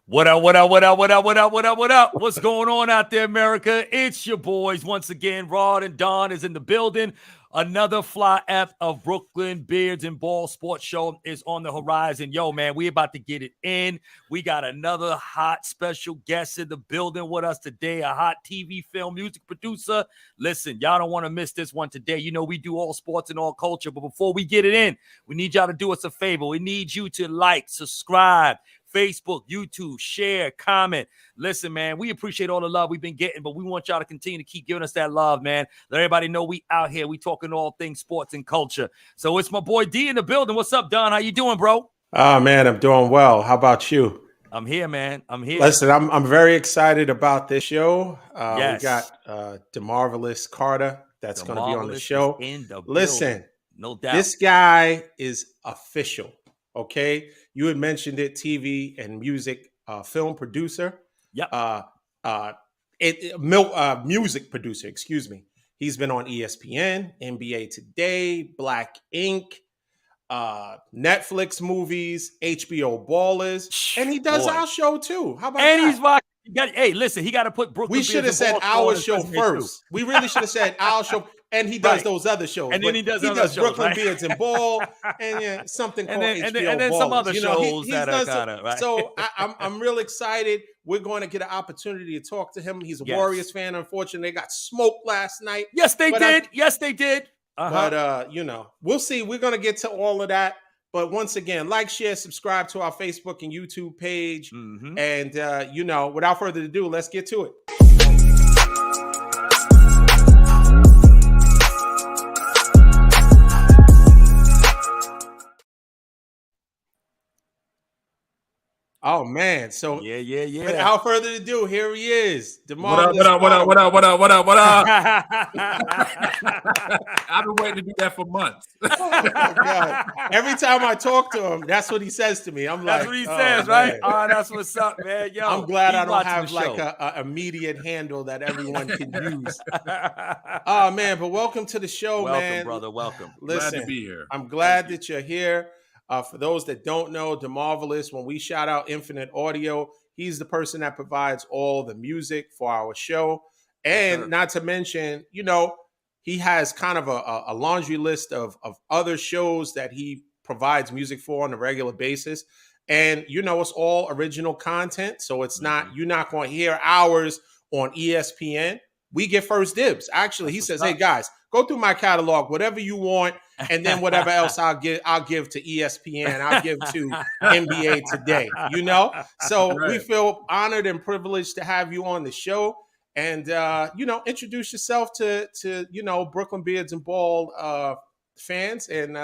What up, what up, what up, what up, what up, what up, what up? What's going on out there, America? It's your boys once again. Rod and Don is in the building. Another fly F of Brooklyn Beards and Ball Sports Show is on the horizon. Yo, man, we about to get it in. We got another hot special guest in the building with us today, a hot TV, film, music producer. Listen, y'all don't want to miss this one today. You know, we do all sports and all culture, but before we get it in, we need y'all to do us a favor. We need you to like, subscribe, Facebook, YouTube, share, comment. Listen, man, we appreciate all the love we've been getting, but we want y'all to continue to keep giving us that love, man. Let everybody know we out here. We talking all things sports and culture. So it's my boy D in the building. What's up, Don? How you doing, bro? Oh, man, I'm doing well. How about you? I'm here, man. I'm here. Listen, I'm very excited about this show. Yes. We got DeMarvelous Carter that's going to be on the show. Listen, no doubt. This guy is official. Okay, you had mentioned it, TV and music, film producer. Yep. Music producer, excuse me. He's been on ESPN, NBA Today, Black Ink, Netflix movies, HBO Ballers, and he does our show too. How about that? And he's rocking. Hey, listen, he got to put Brooklyn. We should have said our show first. We really should have said our show. And he does those other shows. And then he does Brooklyn Beards and Ball, and something called HBO and then some other shows he that are kind of right. So I'm real excited. We're going to get an opportunity to talk to him. He's a Warriors fan. Unfortunately, they got smoked last night. Yes, they did. Yes, they did. But we'll see. We're going to get to all of that. But once again, like, share, subscribe to our Facebook and YouTube page. Mm-hmm. And without further ado, let's get to it. Oh man! So yeah. Without further ado, here he is. What up? I've been waiting to do that for months. Oh my God. Every time I talk to him, that's what he says to me. That's what he says, right? Oh, that's what's up, man. Yo, I'm glad I don't have like a immediate handle that everyone can use. Oh man, but welcome to the show, welcome, man. Brother, welcome. Listen, glad to be here. I'm glad that you're here. For those that don't know, DeMarvelous, when we shout out Infinite Audio, he's the person that provides all the music for our show. And not to mention, he has kind of a laundry list of other shows that he provides music for on a regular basis. And, it's all original content. So it's not, you're not going to hear ours on ESPN. We get first dibs. Actually, he says, hey, guys, go through my catalog, whatever you want. And then whatever else I'll give to ESPN, I'll give to NBA Today, So we feel honored and privileged to have you on the show. And, introduce yourself to Brooklyn Beards and Ball fans. And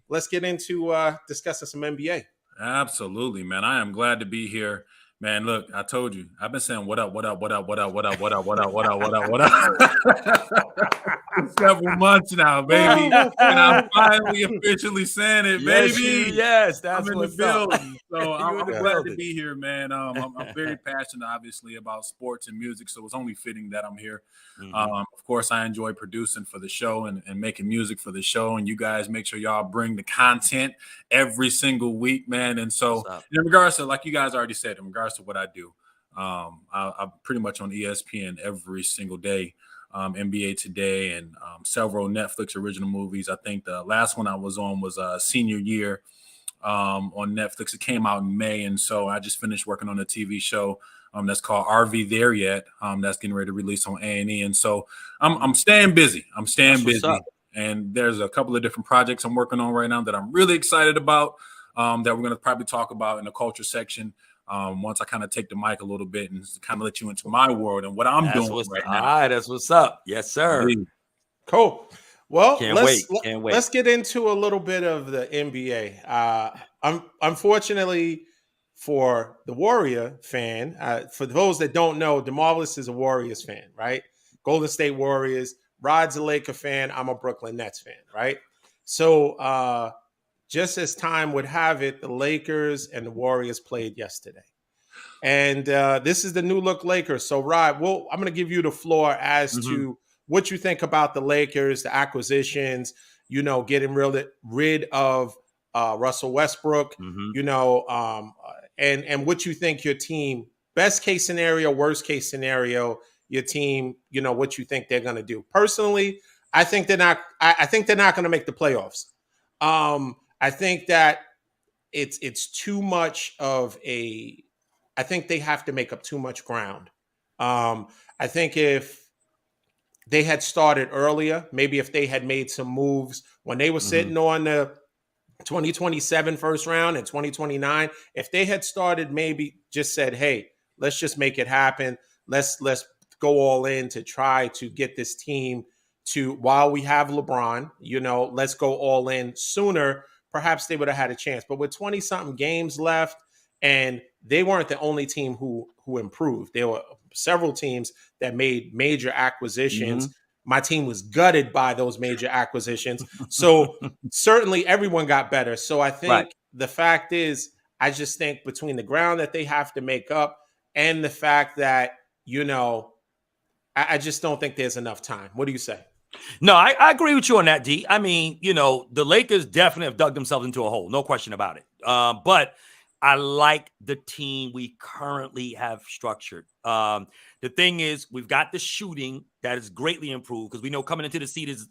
let's get into discussing some NBA. Absolutely, man. I am glad to be here. Man, look, I told you, I've been saying what up several months now, baby. And I'm finally officially saying it, baby. Yes, that's I'm in what's the building. Up. So I'm glad to be here, man. I'm very passionate, obviously, about sports and music, so it's only fitting that I'm here. Mm-hmm. Of course, I enjoy producing for the show and making music for the show, and you guys make sure y'all bring the content every single week, man. And so in regards to, like you guys already said, in regards to what I do, I'm pretty much on ESPN every single day. NBA Today and several Netflix original movies. I think the last one I was on was Senior Year on Netflix. It came out in May, and so I just finished working on a TV show that's called RV There Yet. That's getting ready to release on A&E, and so I'm staying busy. And there's a couple of different projects I'm working on right now that I'm really excited about that we're going to probably talk about in the culture section. Once I kind of take the mic a little bit and kind of let you into my world and what I'm doing right now. All right, that's what's up. Yes, sir. Cool. Well, Can't wait. Let's get into a little bit of the NBA. Unfortunately for the Warrior fan, for those that don't know, DeMarvelous is a Warriors fan, right? Golden State Warriors. Rod's a Laker fan. I'm a Brooklyn Nets fan, right? So, just as time would have it, the Lakers and the Warriors played yesterday. And this is the new look Lakers. So, Rod, I'm going to give you the floor as to what you think about the Lakers, the acquisitions, getting rid of Russell Westbrook, and what you think your team, best case scenario, worst case scenario, your team, what you think they're going to do. Personally, I think they're not. I think they're not going to make the playoffs. I think that it's too much of a. I think they have to make up too much ground. I think if they had started earlier, maybe if they had made some moves when they were sitting on the 2027 first round and 2029, if they had started, maybe just said, hey, let's just make it happen. Let's go all in to try to get this team to, while we have LeBron, let's go all in sooner. Perhaps they would have had a chance. But with 20 something games left, and they weren't the only team who improved. There were several teams that made major acquisitions. My team was gutted by those major acquisitions. So certainly everyone got better. So I think the fact is, I just think between the ground that they have to make up and the fact that, I just don't think there's enough time. What do you say? No, I agree with you on that, D. I mean, the Lakers definitely have dug themselves into a hole. No question about it. But I like the team we currently have structured. The thing is, we've got the shooting that is greatly improved because we know coming into the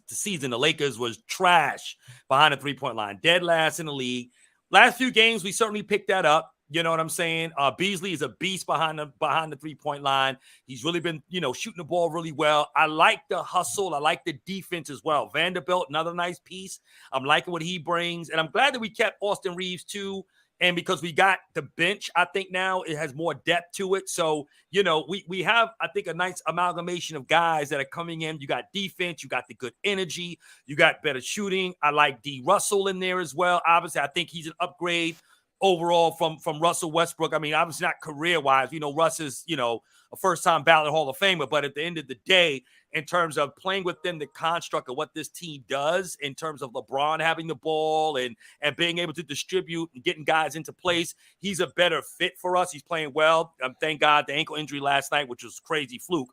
season, the Lakers was trash behind the three-point line, dead last in the league. Last few games, we certainly picked that up. You know what I'm saying? Beasley is a beast behind the three-point line. He's really been, shooting the ball really well. I like the hustle. I like the defense as well. Vanderbilt, another nice piece. I'm liking what he brings. And I'm glad that we kept Austin Reeves too. And because we got the bench, I think now it has more depth to it. So, we have, I think, a nice amalgamation of guys that are coming in. You got defense, you got the good energy, you got better shooting. I like D. Russell in there as well. Obviously, I think he's an upgrade overall from Russell Westbrook. I mean, obviously not career-wise. Russ is, a first-time ballot Hall of Famer. But at the end of the day, in terms of playing within the construct of what this team does, in terms of LeBron having the ball and being able to distribute and getting guys into place, he's a better fit for us. He's playing well. Thank God the ankle injury last night, which was crazy fluke,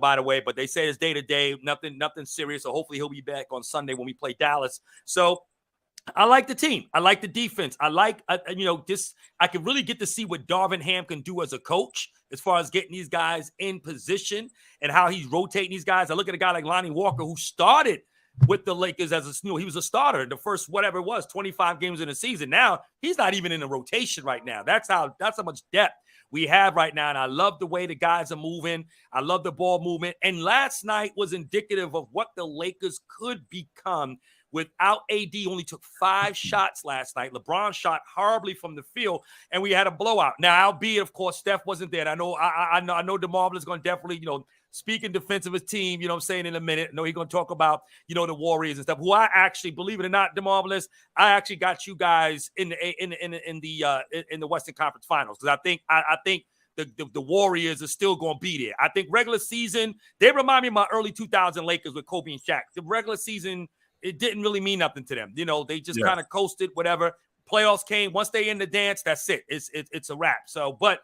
by the way. But they say it's day-to-day, nothing serious. So hopefully he'll be back on Sunday when we play Dallas. So I like the team. I like the defense. I like, this. I can really get to see what Darvin Ham can do as a coach as far as getting these guys in position and how he's rotating these guys. I look at a guy like Lonnie Walker, who started with the Lakers as he was a starter the first, whatever it was, 25 games in a season. Now he's not even in a rotation right now. That's how much depth we have right now. And I love the way the guys are moving. I love the ball movement. And last night was indicative of what the Lakers could become. Without AD, only took 5 shots last night. LeBron shot horribly from the field, and we had a blowout. Now, albeit, of course, Steph wasn't there. I know DeMarvelous is going to definitely, speak in defense of his team, I'm saying, in a minute. I know he's going to talk about, the Warriors and stuff, who I actually, believe it or not, DeMarvelous, I actually got you guys in the Western Conference Finals, because I think the Warriors are still going to be there. I think regular season, they remind me of my early 2000 Lakers with Kobe and Shaq. The regular season, it didn't really mean nothing to them. They just kind of coasted, whatever. Playoffs came. Once they in the dance, that's it. It's a wrap. So, but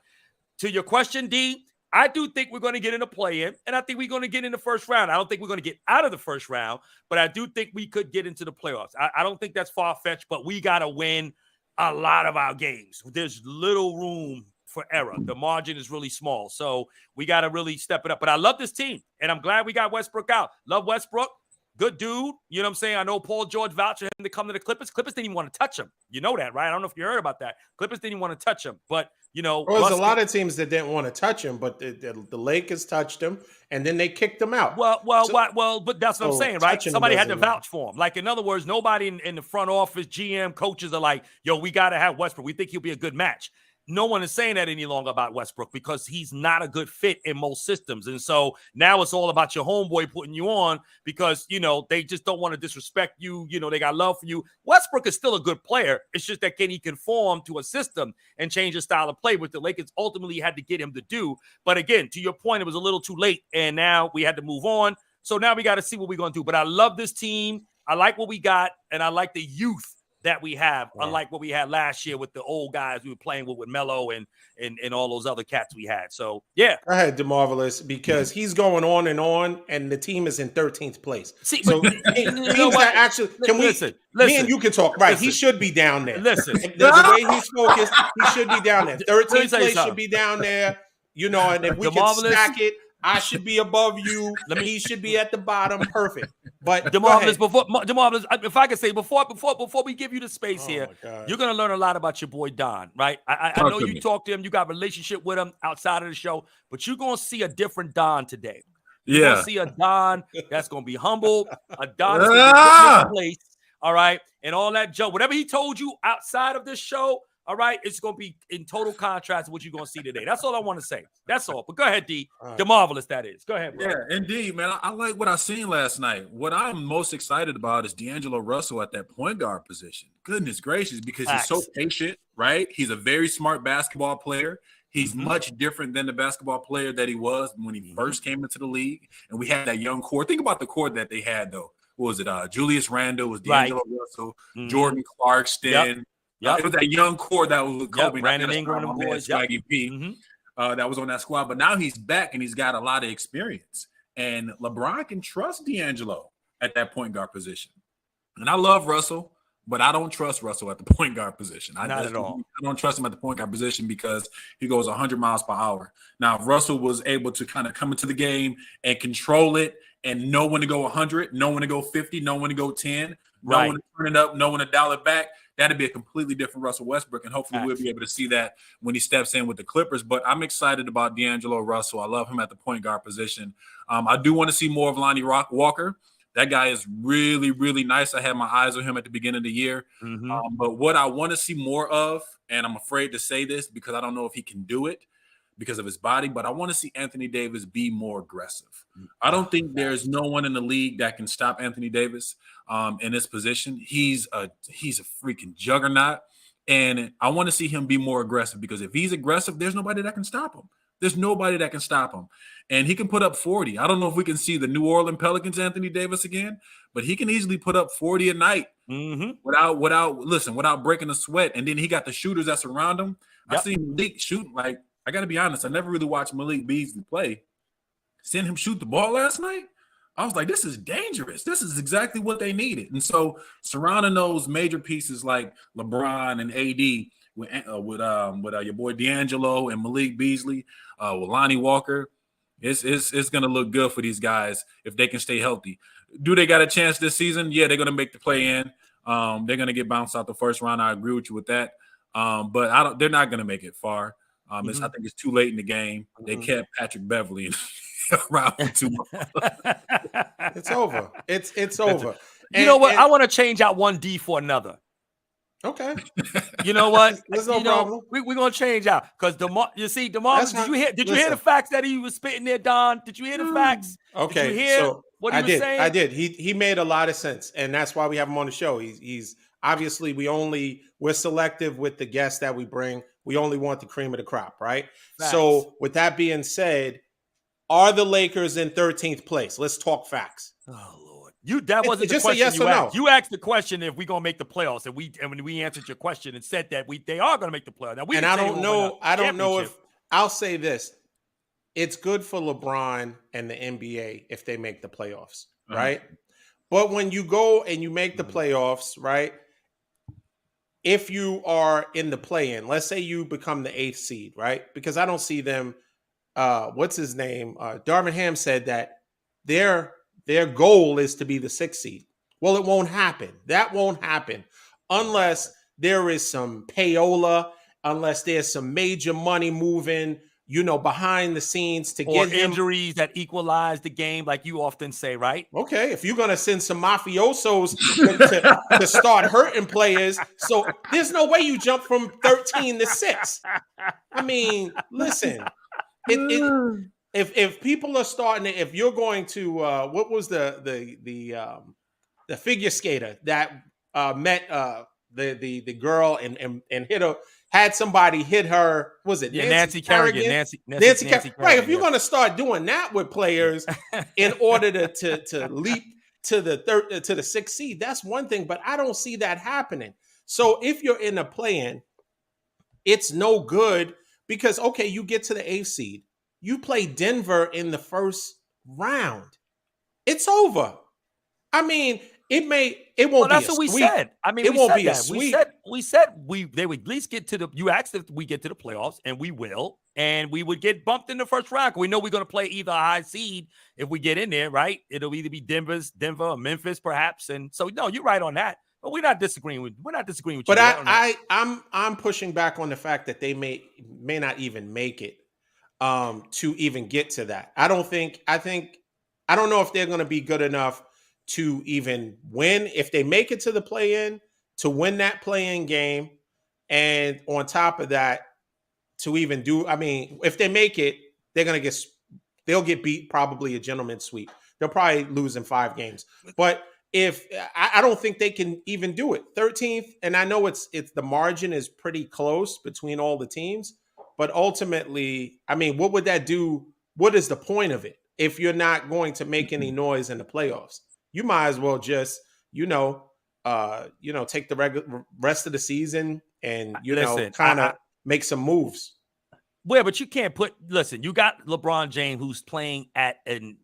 to your question, D, I do think we're going to get in a play-in, and I think we're going to get in the first round. I don't think we're going to get out of the first round, but I do think we could get into the playoffs. I don't think that's far-fetched, but we got to win a lot of our games. There's little room for error. The margin is really small, so we got to really step it up. But I love this team, and I'm glad we got Westbrook out. Love Westbrook. Good dude. You know what I'm saying? I know Paul George vouched for him to come to the Clippers. Clippers didn't even want to touch him. You know that, right? I don't know if you heard about that. Clippers didn't even want to touch him. But, well, there's a lot of teams that didn't want to touch him, but the Lakers touched him, and then they kicked him out. Well, but that's what I'm saying, right? Somebody had to vouch for him. Like, in other words, nobody in the front office, GM, coaches are like, yo, we got to have Westbrook. We think he'll be a good match. No one is saying that any longer about Westbrook because he's not a good fit in most systems. And so now it's all about your homeboy putting you on because, they just don't want to disrespect you. They got love for you. Westbrook is still a good player. It's just that can he conform to a system and change his style of play, which the Lakers ultimately had to get him to do. But again, to your point, it was a little too late. And now we had to move on. So now we got to see what we're going to do. But I love this team. I like what we got. And I like the youth that we have, unlike what we had last year with the old guys we were playing with Melo and all those other cats we had. So yeah, go ahead, DeMarvelous, because he's going on, and the team is in 13th place. See, so but, teams that actually can listen, me and you can talk, right? He should be down there. The way he's focused, he should be down there. 13th place should be down there. You know, and if we can stack it, I should be above you. He should be at the bottom. Perfect. But DeMarvelous, if I could say before we give you the space here, you're gonna learn a lot about your boy Don, right? I know you talk to him, you got a relationship with him outside of the show, but you're gonna see a different Don today. You're gonna see a Don that's gonna be humble, a Don that's gonna be place, all right, and all that junk. Whatever he told you outside of this show, all right, it's going to be in total contrast to what you're going to see today. That's all I want to say. That's all. But go ahead, D. Right. DeMarvelous, that is. Go ahead, bro. Yeah, indeed, man. I like what I seen last night. What I'm most excited about is D'Angelo Russell at that point guard position. Goodness gracious, because he's so patient, right? He's a very smart basketball player. He's much different than the basketball player that he was when he first came into the league. And we had that young core. Think about the core that they had, though. What was it? Julius Randle, was D'Angelo Russell, Jordan Clarkson. It was that young core that was with Kobe. Brandon Ingram and boys. Swaggy P, that was on that squad. But now he's back and he's got a lot of experience. And LeBron can trust D'Angelo at that point guard position. And I love Russell, but I don't trust Russell at the point guard position. Not at all. I don't trust him at the point guard position because he goes 100 miles per hour. Now, if Russell was able to kind of come into the game and control it and know when to go 100, know when to go 50, know when to go 10, know when to turn it up, know when to dial it back, that'd be a completely different Russell Westbrook, and hopefully we'll be able to see that when he steps in with the Clippers. But I'm excited about D'Angelo Russell. I love him at the point guard position. I do want to see more of Lonnie Walker. That guy is really, really nice. I had my eyes on him at the beginning of the year. But what I want to see more of, and I'm afraid to say this because I don't know if he can do it because of his body, but I want to see Anthony Davis be more aggressive. I don't think there's no one in the league that can stop Anthony Davis in this position. He's a freaking juggernaut, and I want to see him be more aggressive because if he's aggressive, there's nobody that can stop him. There's nobody that can stop him, and he can put up 40. I don't know if we can see the New Orleans Pelicans Anthony Davis again, but he can easily put up 40 a night without breaking a sweat. And then he got the shooters that surround him. I seen Malik shoot like. I got to be honest, I never really watched Malik Beasley play. Seeing him shoot the ball last night, I was like, this is dangerous. This is exactly what they needed. And so surrounding those major pieces like LeBron and AD with your boy D'Angelo and Malik Beasley, with Lonnie Walker, it's going to look good for these guys if they can stay healthy. Do they got a chance this season? Yeah, they're going to make the play-in. They're going to get bounced out the first round. I agree with you with that. But they're not going to make it far. I think it's too late in the game. They kept Patrick Beverly around for too long. It's over. It's over. You know what? I want to change out one D for another. Okay. You know what? There's no problem. We're gonna change out because DeMar. Did you hear the facts that he was spitting there, Don? Did you hear the facts? Okay. Did you hear what he was saying? I did. He made a lot of sense, and that's why we have him on the show. He's obviously we're selective with the guests that we bring. We only want the cream of the crop, right? Facts. So with that being said, are the Lakers in 13th place? Let's talk facts. Oh Lord, that wasn't the question you asked. You asked the question if we're gonna make the playoffs, and when we answered your question and said that they are gonna make the playoffs. Now I don't know if I'll say this: it's good for LeBron and the NBA if they make the playoffs, right? But when you go and you make the playoffs, right? If you are in the play-in, let's say you become the 8th seed, right? Because I don't see them. What's his name? Darvin Ham said that their goal is to be the 6th seed. Well, it won't happen. That won't happen unless there is some payola, unless there's some major money moving, behind the scenes to get injuries that equalize the game, like you often say, right? Okay, if you're gonna send some mafiosos to start hurting players, so there's no way you jump from 13 to 6. I mean, listen, if people are starting to, if you're going to, what was the figure skater that met the girl and hit her. Had somebody hit her, was it Nancy Kerrigan? Nancy Kerrigan. Right. If you're going to start doing that with players in order to leap to the 6th seed, that's one thing. But I don't see that happening. So if you're in a play-in, it's no good because, okay, you get to the 8th seed. You play Denver in the first round. It's over. I mean, it won't be that's a what we sweep. said. I mean, It we won't said be a that. sweep. We said they would at least get to the. You asked if we get to the playoffs, and we will, and we would get bumped in the first round. We know we're going to play either a high seed if we get in there, right? It'll either be Denver or Memphis, perhaps. And so, no, you're right on that. But we're not disagreeing with you. But I'm pushing back on the fact that they may not even make it to even get to that. I don't know if they're going to be good enough to even win. If they make it to the play-in, to win that play-in game, and on top of that, to even do, I mean, if they make it, they'll get beat, probably a gentleman's sweep. They'll probably lose in 5 games. But if I don't think they can even do it. 13th, and I know it's the margin is pretty close between all the teams, but ultimately, I mean, what would that do? What is the point of it if you're not going to make any noise in the playoffs? You might as well just, take the rest of the season and kind of make some moves. Well, but you can't listen, you got LeBron James who's playing at an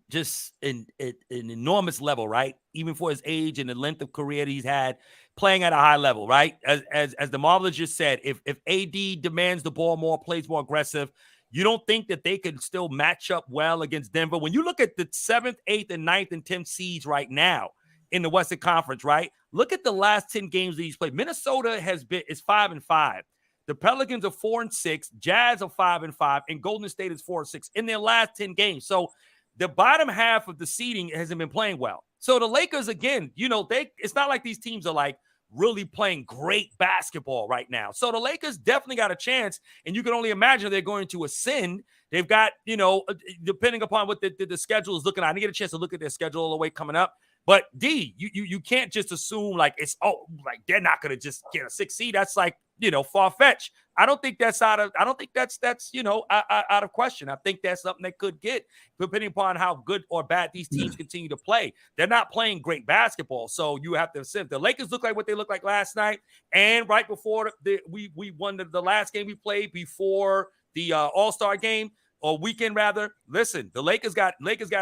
enormous level, right? Even for his age and the length of career that he's had, playing at a high level, right? As DeMarvelous just said, if AD demands the ball more, plays more aggressive, you don't think that they could still match up well against Denver? When you look at the 7th, 8th, and 9th and 10th seeds right now in the Western Conference, right? Look at the last 10 games that he's played. Minnesota is 5-5. The Pelicans are 4-6, Jazz are 5-5, and Golden State is 4-6 in their last 10 games. So the bottom half of the seeding hasn't been playing well. So the Lakers, again, it's not like these teams are like really playing great basketball right now. So the Lakers definitely got a chance, and you can only imagine they're going to ascend. They've got, depending upon what the schedule is looking like. I didn't get a chance to look at their schedule all the way coming up. But D, you can't just assume like they're not going to just get a 6th seed. That's like, far-fetched. I don't think that's out of question. I think that's something they could get, depending upon how good or bad these teams continue to play. They're not playing great basketball, so you have to accept. The Lakers look like what they looked like last night, and right before we won the last game we played before the All-Star game, or weekend rather. Listen, the Lakers got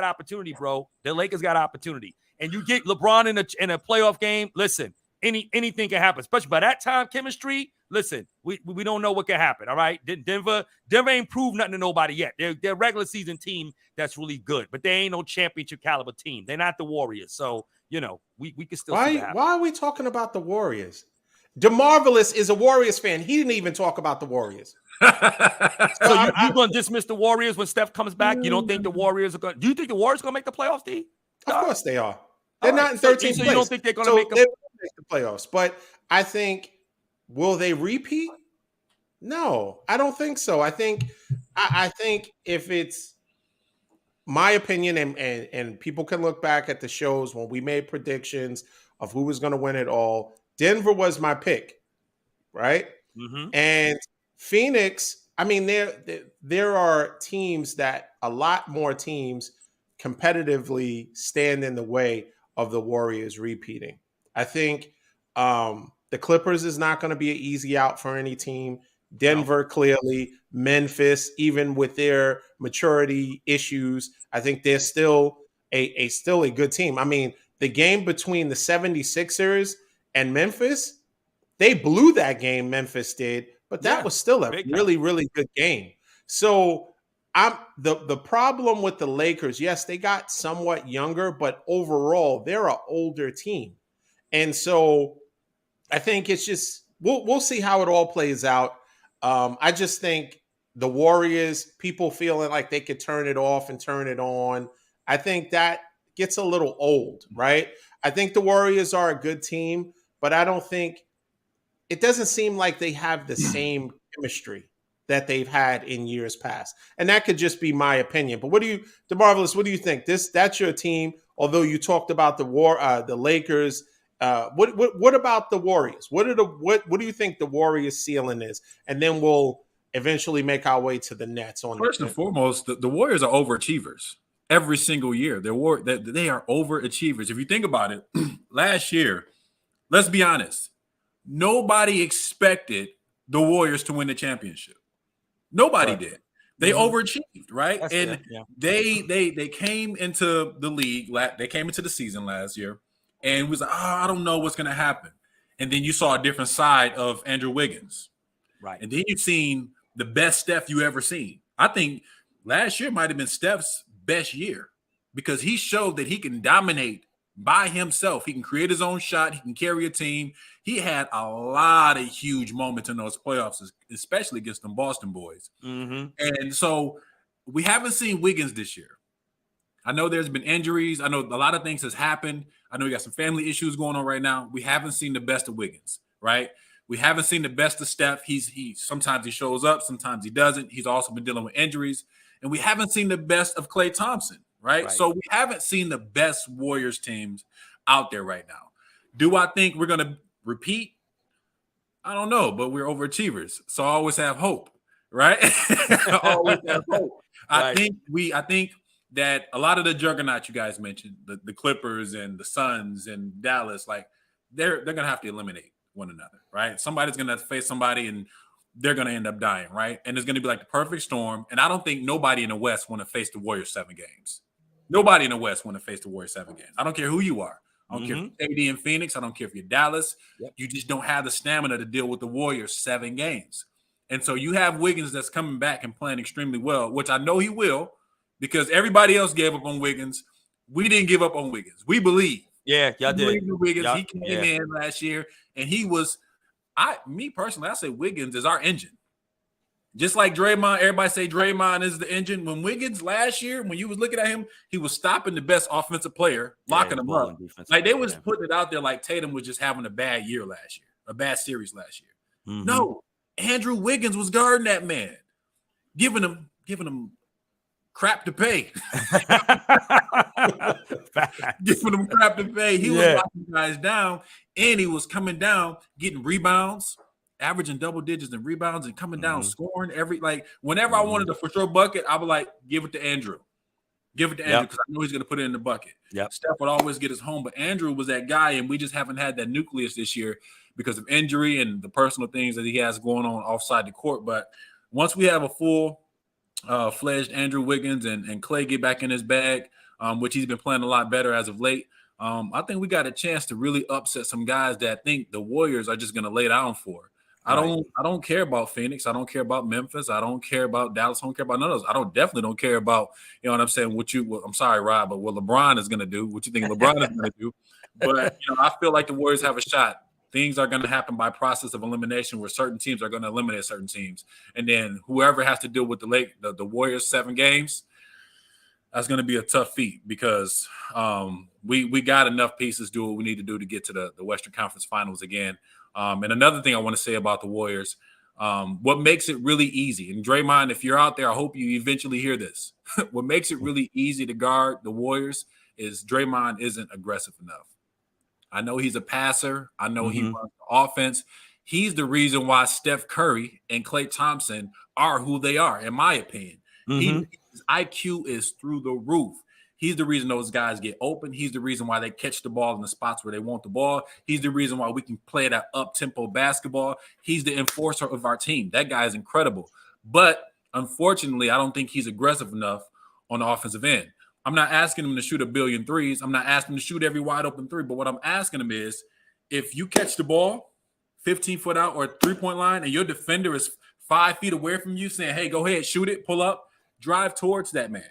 opportunity, bro. The Lakers got opportunity. And you get LeBron in a playoff game, listen, anything can happen, especially by that time chemistry. Listen, we don't know what can happen, all right? Denver ain't proved nothing to nobody yet. They're a regular season team that's really good, but they ain't no championship caliber team. They're not the Warriors. So, we can still see that happen. Why are we talking about the Warriors? DeMarvelous is a Warriors fan. He didn't even talk about the Warriors. So you're going to dismiss the Warriors when Steph comes back? You don't think the Warriors are going to – do you think the Warriors are going to make the playoffs, D? Of course they are. They're not in 13th place. So you don't think they're going to make the playoffs? But I think, will they repeat? No, I don't think so. I think if it's my opinion, and people can look back at the shows when we made predictions of who was going to win it all, Denver was my pick, right? Mm-hmm. And Phoenix, I mean, there are teams that a lot more teams competitively stand in the way of the Warriors repeating. I think the Clippers is not going to be an easy out for any team. Denver, clearly. Memphis, even with their maturity issues, I think they're still a good team. I mean, the game between the 76ers and Memphis, they blew that game, Memphis did, but that was still a really, really good game. So the problem with the Lakers, yes, they got somewhat younger, but overall, they're an older team. And so I think it's just, we'll see how it all plays out. I just think the Warriors, people feeling like they could turn it off and turn it on, I think that gets a little old, right? I think the Warriors are a good team, but I don't think, it doesn't seem like they have the same chemistry that they've had in years past. And that could just be my opinion. But DeMarvelous, what do you think? That's your team, although you talked about the Lakers. What about the Warriors? What do you think the Warriors ceiling is? And then we'll eventually make our way to the Nets. First and foremost, the Warriors are overachievers every single year. They are overachievers. If you think about it, last year, let's be honest, nobody expected the Warriors to win the championship. Nobody did. They overachieved, right? That's and fair, yeah. they came into the league. They came into the season last year, and was like, I don't know what's going to happen. And then you saw a different side of Andrew Wiggins, right? And then you've seen the best Steph you ever seen. I think last year might have been Steph's best year because he showed that he can dominate by himself. He can create his own shot. He can carry a team. He had a lot of huge moments in those playoffs, especially against them Boston boys. And so we haven't seen Wiggins this year. I know there's been injuries. I know a lot of things has happened. I know we got some family issues going on right now. We haven't seen the best of Wiggins, right? We haven't seen the best of Steph. He sometimes he shows up, sometimes he doesn't. He's also been dealing with injuries. And we haven't seen the best of Klay Thompson, right? So we haven't seen the best Warriors teams out there right now. Do I think we're going to repeat? I don't know, but we're overachievers. So I always have hope, right? I always have hope. I think that a lot of the juggernauts you guys mentioned, the Clippers and the Suns and Dallas, like they're going to have to eliminate one another, right? Somebody's going to have to face somebody and they're going to end up dying, right? And it's going to be like the perfect storm. And I don't think nobody in the West want to face the Warriors 7 games. Nobody in the West want to face the Warriors 7 games. I don't care who you are. I don't care if you're KD in Phoenix. I don't care if you're Dallas. You just don't have the stamina to deal with the Warriors 7 games. And so you have Wiggins that's coming back and playing extremely well, which I know he will because everybody else gave up on Wiggins. We didn't give up on Wiggins. We believe. Yeah, y'all did. Wiggins, he came in last year and he was me personally, I say Wiggins is our engine. Just like Draymond, everybody say Draymond is the engine. When Wiggins last year, when you was looking at him, he was stopping the best offensive player, locking him up. Like they was putting it out there like Tatum was just having a bad year last year, a bad series last year. No, Andrew Wiggins was guarding that man, giving him crap to pay. Giving him crap to pay. He was locking guys down, and he was coming down, getting rebounds, averaging double digits in rebounds, and coming down, scoring whenever I wanted a for sure bucket, I would like give it to Andrew. Give it to Andrew because I know he's going to put it in the bucket. Steph would always get his home, but Andrew was that guy, and we just haven't had that nucleus this year because of injury and the personal things that he has going on offside the court. But once we have a full fledged Andrew Wiggins and Klay get back in his bag, which he's been playing a lot better as of late, I think we got a chance to really upset some guys that think the Warriors are just going to lay down for. I don't care about Phoenix. I don't care about Memphis. I don't care about Dallas. I don't care about none of those. Definitely don't care about, you know what I'm saying, I'm sorry, Rob, but what LeBron is going to do, what you think LeBron is going to do. But, I feel like the Warriors have a shot. Things are going to happen by process of elimination where certain teams are going to eliminate certain teams. And then whoever has to deal with the Warriors 7 games, that's going to be a tough feat because we got enough pieces to do what we need to do to get to the Western Conference Finals again. And another thing I want to say about the Warriors, what makes it really easy, and Draymond, if you're out there, I hope you eventually hear this. What makes it really easy to guard the Warriors is Draymond isn't aggressive enough. I know he's a passer. I know he runs the offense. He's the reason why Steph Curry and Klay Thompson are who they are, in my opinion. His IQ is through the roof. He's the reason those guys get open. He's the reason why they catch the ball in the spots where they want the ball. He's the reason why we can play that up-tempo basketball. He's the enforcer of our team. That guy is incredible. But unfortunately, I don't think he's aggressive enough on the offensive end. I'm not asking him to shoot a billion threes. I'm not asking him to shoot every wide open three. But what I'm asking him is, if you catch the ball 15 foot out or 3-point line and your defender is 5 feet away from you saying, hey, go ahead, shoot it, pull up, drive towards that man.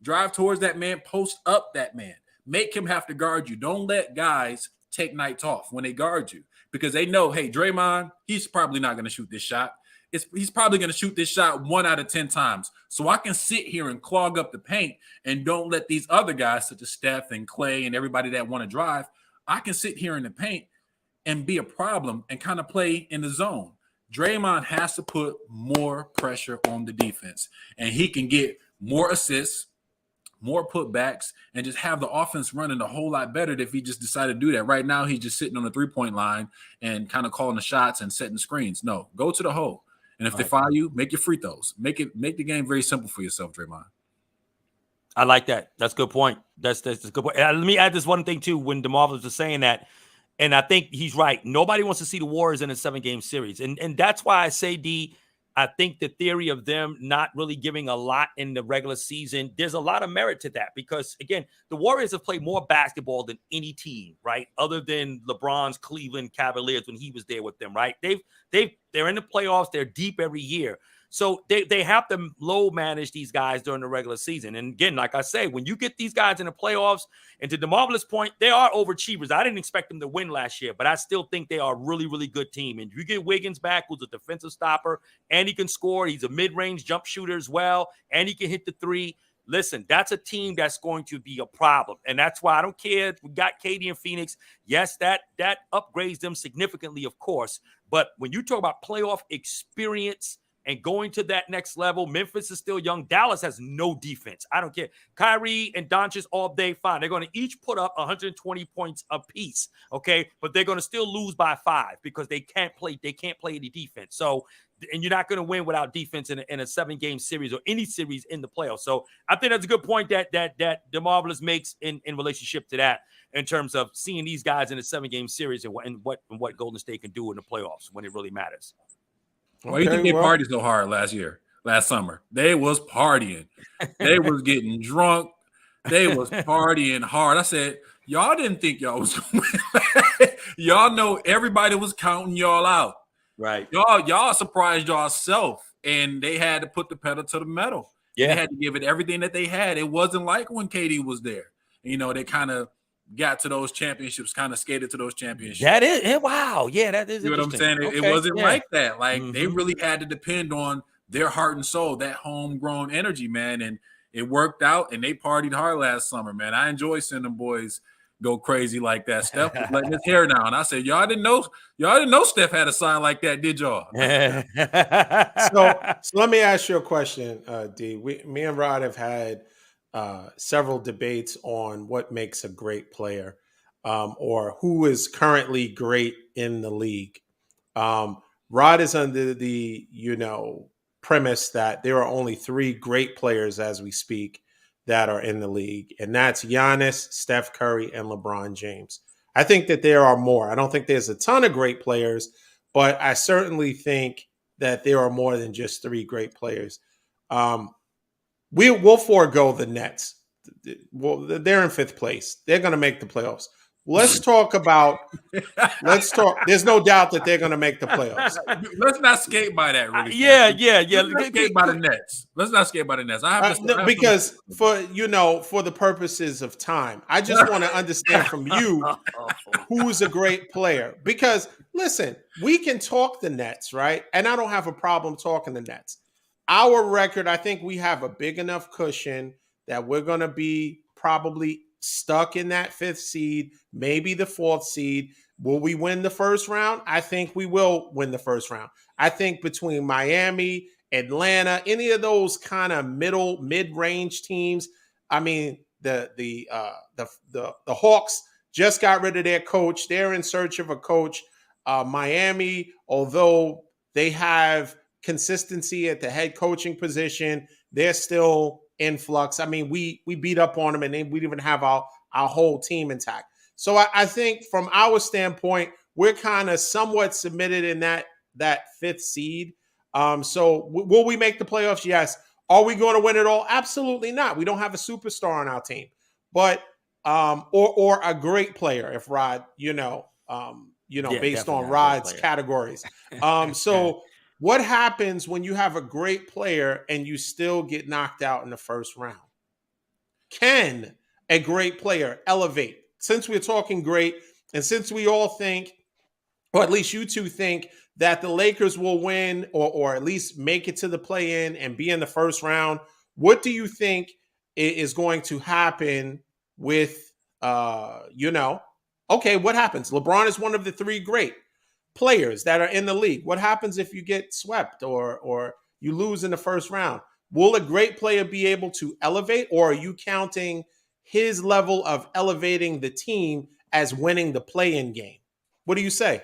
Drive towards that man, post up that man. Make him have to guard you. Don't let guys take nights off when they guard you because they know, hey, Draymond, he's probably not going to shoot this shot. He's probably going to shoot this shot 1 out of 10 times. So I can sit here and clog up the paint and don't let these other guys such as Steph and Klay and everybody that want to drive, I can sit here in the paint and be a problem and kind of play in the zone. Draymond has to put more pressure on the defense, and he can get more assists, more putbacks, and just have the offense running a whole lot better if he just decided to do that. Right now, he's just sitting on the 3-point line and kind of calling the shots and setting screens. No, go to the hole. And if they foul you, make your free throws. Make the game very simple for yourself, Draymond. I like that. That's a good point. That's a good point. Let me add this one thing too. When DeMarvelous was saying that, And I think he's right. Nobody wants to see the Warriors in a 7-game series. And that's why I say, D, I think the theory of them not really giving a lot in the regular season, there's a lot of merit to that because, again, the Warriors have played more basketball than any team, right? Other than LeBron's Cleveland Cavaliers when he was there with them, right? They're in the playoffs. They're deep every year. So they have to low manage these guys during the regular season. And again, like I say, when you get these guys in the playoffs, and to DeMarvelous' point, they are overachievers. I didn't expect them to win last year, but I still think they are a really, really good team. And you get Wiggins back, who's a defensive stopper, and he can score. He's a mid-range jump shooter as well, and he can hit the three. Listen, that's a team that's going to be a problem. And that's why I don't care. We got KD and Phoenix. Yes, that upgrades them significantly, of course. But when you talk about playoff experience and going to that next level, Memphis is still young. Dallas has no defense. I don't care. Kyrie and Doncic all day, fine. They're going to each put up 120 points apiece, okay? But they're going to still lose by 5 because they can't play any defense. So, and you're not going to win without defense in a 7-game series or any series in the playoffs. So I think that's a good point that DeMarvelous makes in relationship to that, in terms of seeing these guys in a 7-game series and what Golden State can do in the playoffs when it really matters. Why do you think they partied so hard last summer? They was partying. They was getting drunk. They was partying hard. I said, y'all didn't think y'all was going to win. Y'all know everybody was counting y'all out. Right. Y'all surprised yourself, and they had to put the pedal to the metal. Yeah. They had to give it everything that they had. It wasn't like when KD was there. You know, they kind of got to those championships, kind of skated to those championships. That is, wow. Yeah, that is. You know what I'm saying? It wasn't like that. Like they really had to depend on their heart and soul, that homegrown energy, man. And it worked out, and they partied hard last summer, man. I enjoy seeing them boys go crazy like that. Steph was letting his hair down. I said, y'all didn't know Steph had a sign like that, did y'all? So let me ask you a question, D. Me and Rod have had several debates on what makes a great player, or who is currently great in the league. Rod is under the premise that there are only 3 great players as we speak that are in the league, and that's Giannis, Steph Curry, and LeBron James. I think that there are more. I don't think there's a ton of great players, but I certainly think that there are more than just 3 great players. We'll forego the Nets. Well, they're in 5th place. They're going to make the playoffs. Let's talk. There's no doubt that they're going to make the playoffs. Let's not skate by that. Really. Yeah. Let's skate by the Nets. Let's not skate by the Nets. Because for the purposes of time, I just want to understand from you who's a great player. Because listen, we can talk the Nets, right? And I don't have a problem talking the Nets. Our record, I think we have a big enough cushion that we're going to be probably stuck in that 5th seed, maybe the 4th seed. Will we win the first round? I think we will win the first round. I think between Miami, Atlanta, any of those kind of mid-range teams. I mean, the Hawks just got rid of their coach. They're in search of a coach. Miami, although they have consistency at the head coaching position, they're still in flux. I mean, we beat up on them, and then we didn't even have our whole team intact. So I think from our standpoint, we're kind of somewhat submitted in that 5th seed. So will we make the playoffs? Yes. Are we going to win it all? Absolutely not. We don't have a superstar on our team, but or a great player. If Rod, based on Rod's categories. So what happens when you have a great player and you still get knocked out in the first round? Can a great player elevate? Since we're talking great, and since we all think, or at least you two think, that the Lakers will win or at least make it to the play-in and be in the first round, what do you think is going to happen with, okay, what happens? LeBron is one of the 3 great players that are in the league. What happens if you get swept or you lose in the first round? Will a great player be able to elevate, or are you counting his level of elevating the team as winning the play-in game? What do you say?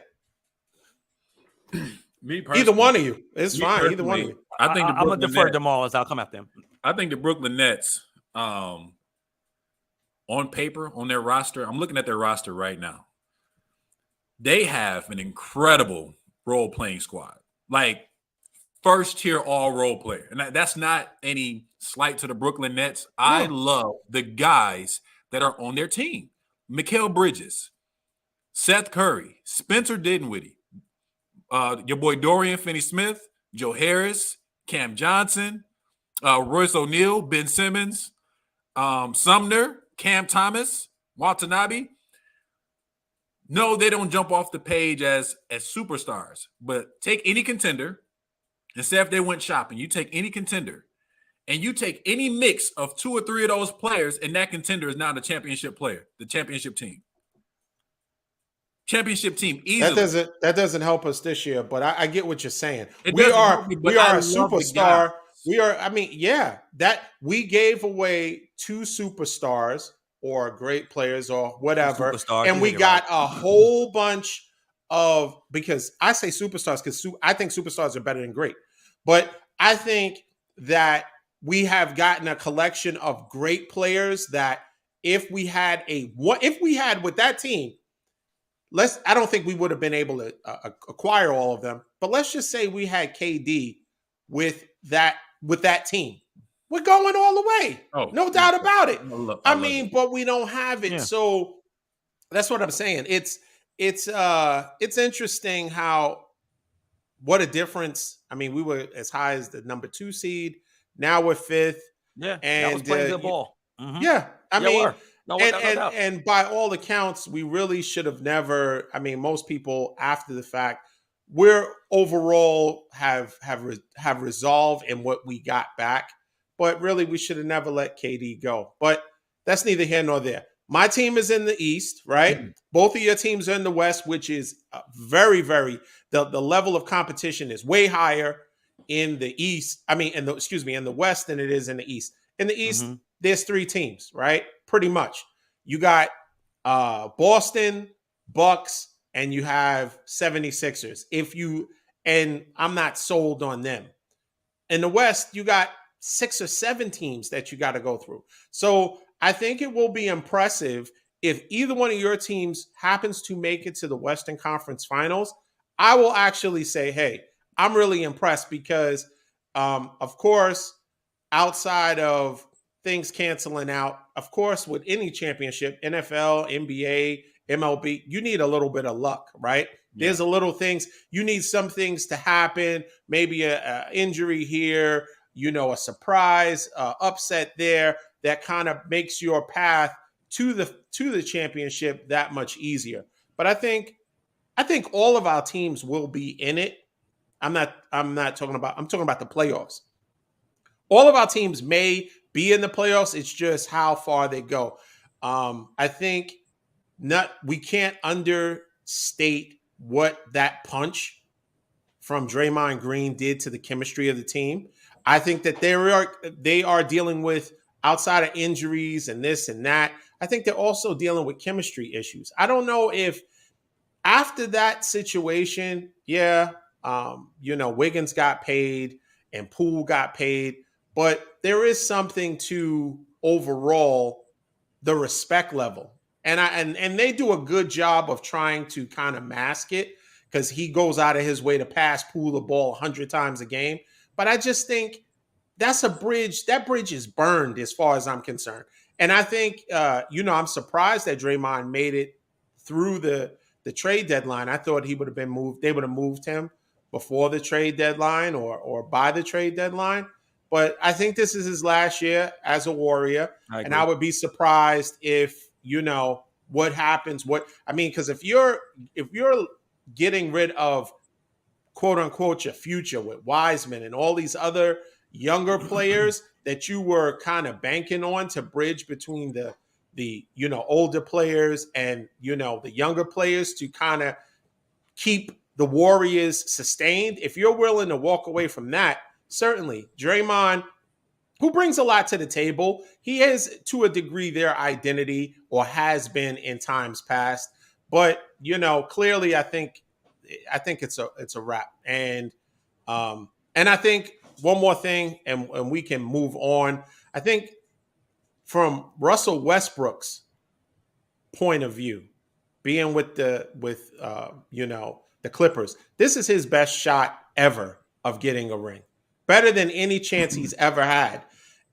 Me personally, either one of you. It's fine. Either one of you. I think I'm going to defer to Demar. I'll come after him. I think the Brooklyn Nets, on paper, on their roster, I'm looking at their roster right now. they have an incredible role playing squad, like first tier all role player. And that's not any slight to the Brooklyn Nets. I love the guys that are on their team. Mikal Bridges, Seth Curry, Spencer Dinwiddie, your boy Dorian Finney-Smith, Joe Harris, Cam Johnson, Royce O'Neal, Ben Simmons, Sumner, Cam Thomas, Watanabe. No, they don't jump off the page as superstars, but take any contender and say if they went shopping, you take any contender and you take any mix of 2 or 3 of those players, and that contender is now the championship player, the championship team. Championship team easily. That doesn't help us this year, but I get what you're saying. We are a superstar. That we gave away 2 superstars or great players or whatever, and we got a whole bunch of, because I say superstars because I think superstars are better than great, but I think that we have gotten a collection of great players that if we had with that team. I don't think we would have been able to acquire all of them, but let's just say we had KD with that team. We're going all the way. No doubt about it. But we don't have it. Yeah. So that's what I'm saying. It's interesting what a difference. I mean, we were as high as the number 2 seed. Now we're 5th. Yeah. And that was playing good ball. Mm-hmm. Yeah. And by all accounts, we really should have never. I mean, most people after the fact, we're overall have resolved in what we got back, but really we should have never let KD go. But that's neither here nor there. My team is in the East, right? Mm-hmm. Both of your teams are in the West, which is very, very the level of competition is way higher in the East. I mean, in the West than it is in the East. In the East, mm-hmm. There's 3 teams, right? Pretty much. You got Boston, Bucks, and you have 76ers. And I'm not sold on them. In the West, you got 6 or 7 teams that you got to go through. So I think it will be impressive if either one of your teams happens to make it to the Western Conference Finals. I will actually say, hey, I'm really impressed because, of course, outside of things canceling out, of course, with any championship, NFL, NBA, MLB, you need a little bit of luck, right? Yeah. There's a little things. You need some things to happen, maybe a injury here, a surprise, upset there that kind of makes your path to the championship that much easier. But I think all of our teams will be in it. I'm talking about the playoffs. All of our teams may be in the playoffs. It's just how far they go. I think we can't understate what that punch from Draymond Green did to the chemistry of the team. I think that they are dealing with, outside of injuries and this and that, I think they're also dealing with chemistry issues. I don't know if after that situation, Wiggins got paid and Poole got paid, but there is something to overall the respect level. And they do a good job of trying to kind of mask it because he goes out of his way to pass Poole the ball 100 times a game. But I just think that's a bridge. That bridge is burned as far as I'm concerned. And I think, I'm surprised that Draymond made it through the trade deadline. I thought he would have been moved. They would have moved him before the trade deadline or by the trade deadline. But I think this is his last year as a Warrior. And I would be surprised if, what happens, because if you're getting rid of quote unquote your future with Wiseman and all these other younger players that you were kind of banking on to bridge between the older players and, the younger players to kind of keep the Warriors sustained. If you're willing to walk away from that, certainly Draymond, who brings a lot to the table, he is to a degree their identity or has been in times past. But, clearly I think it's a wrap. And I think one more thing, and we can move on. I think from Russell Westbrook's point of view, being with the Clippers, this is his best shot ever of getting a ring. Better than any chance he's ever had.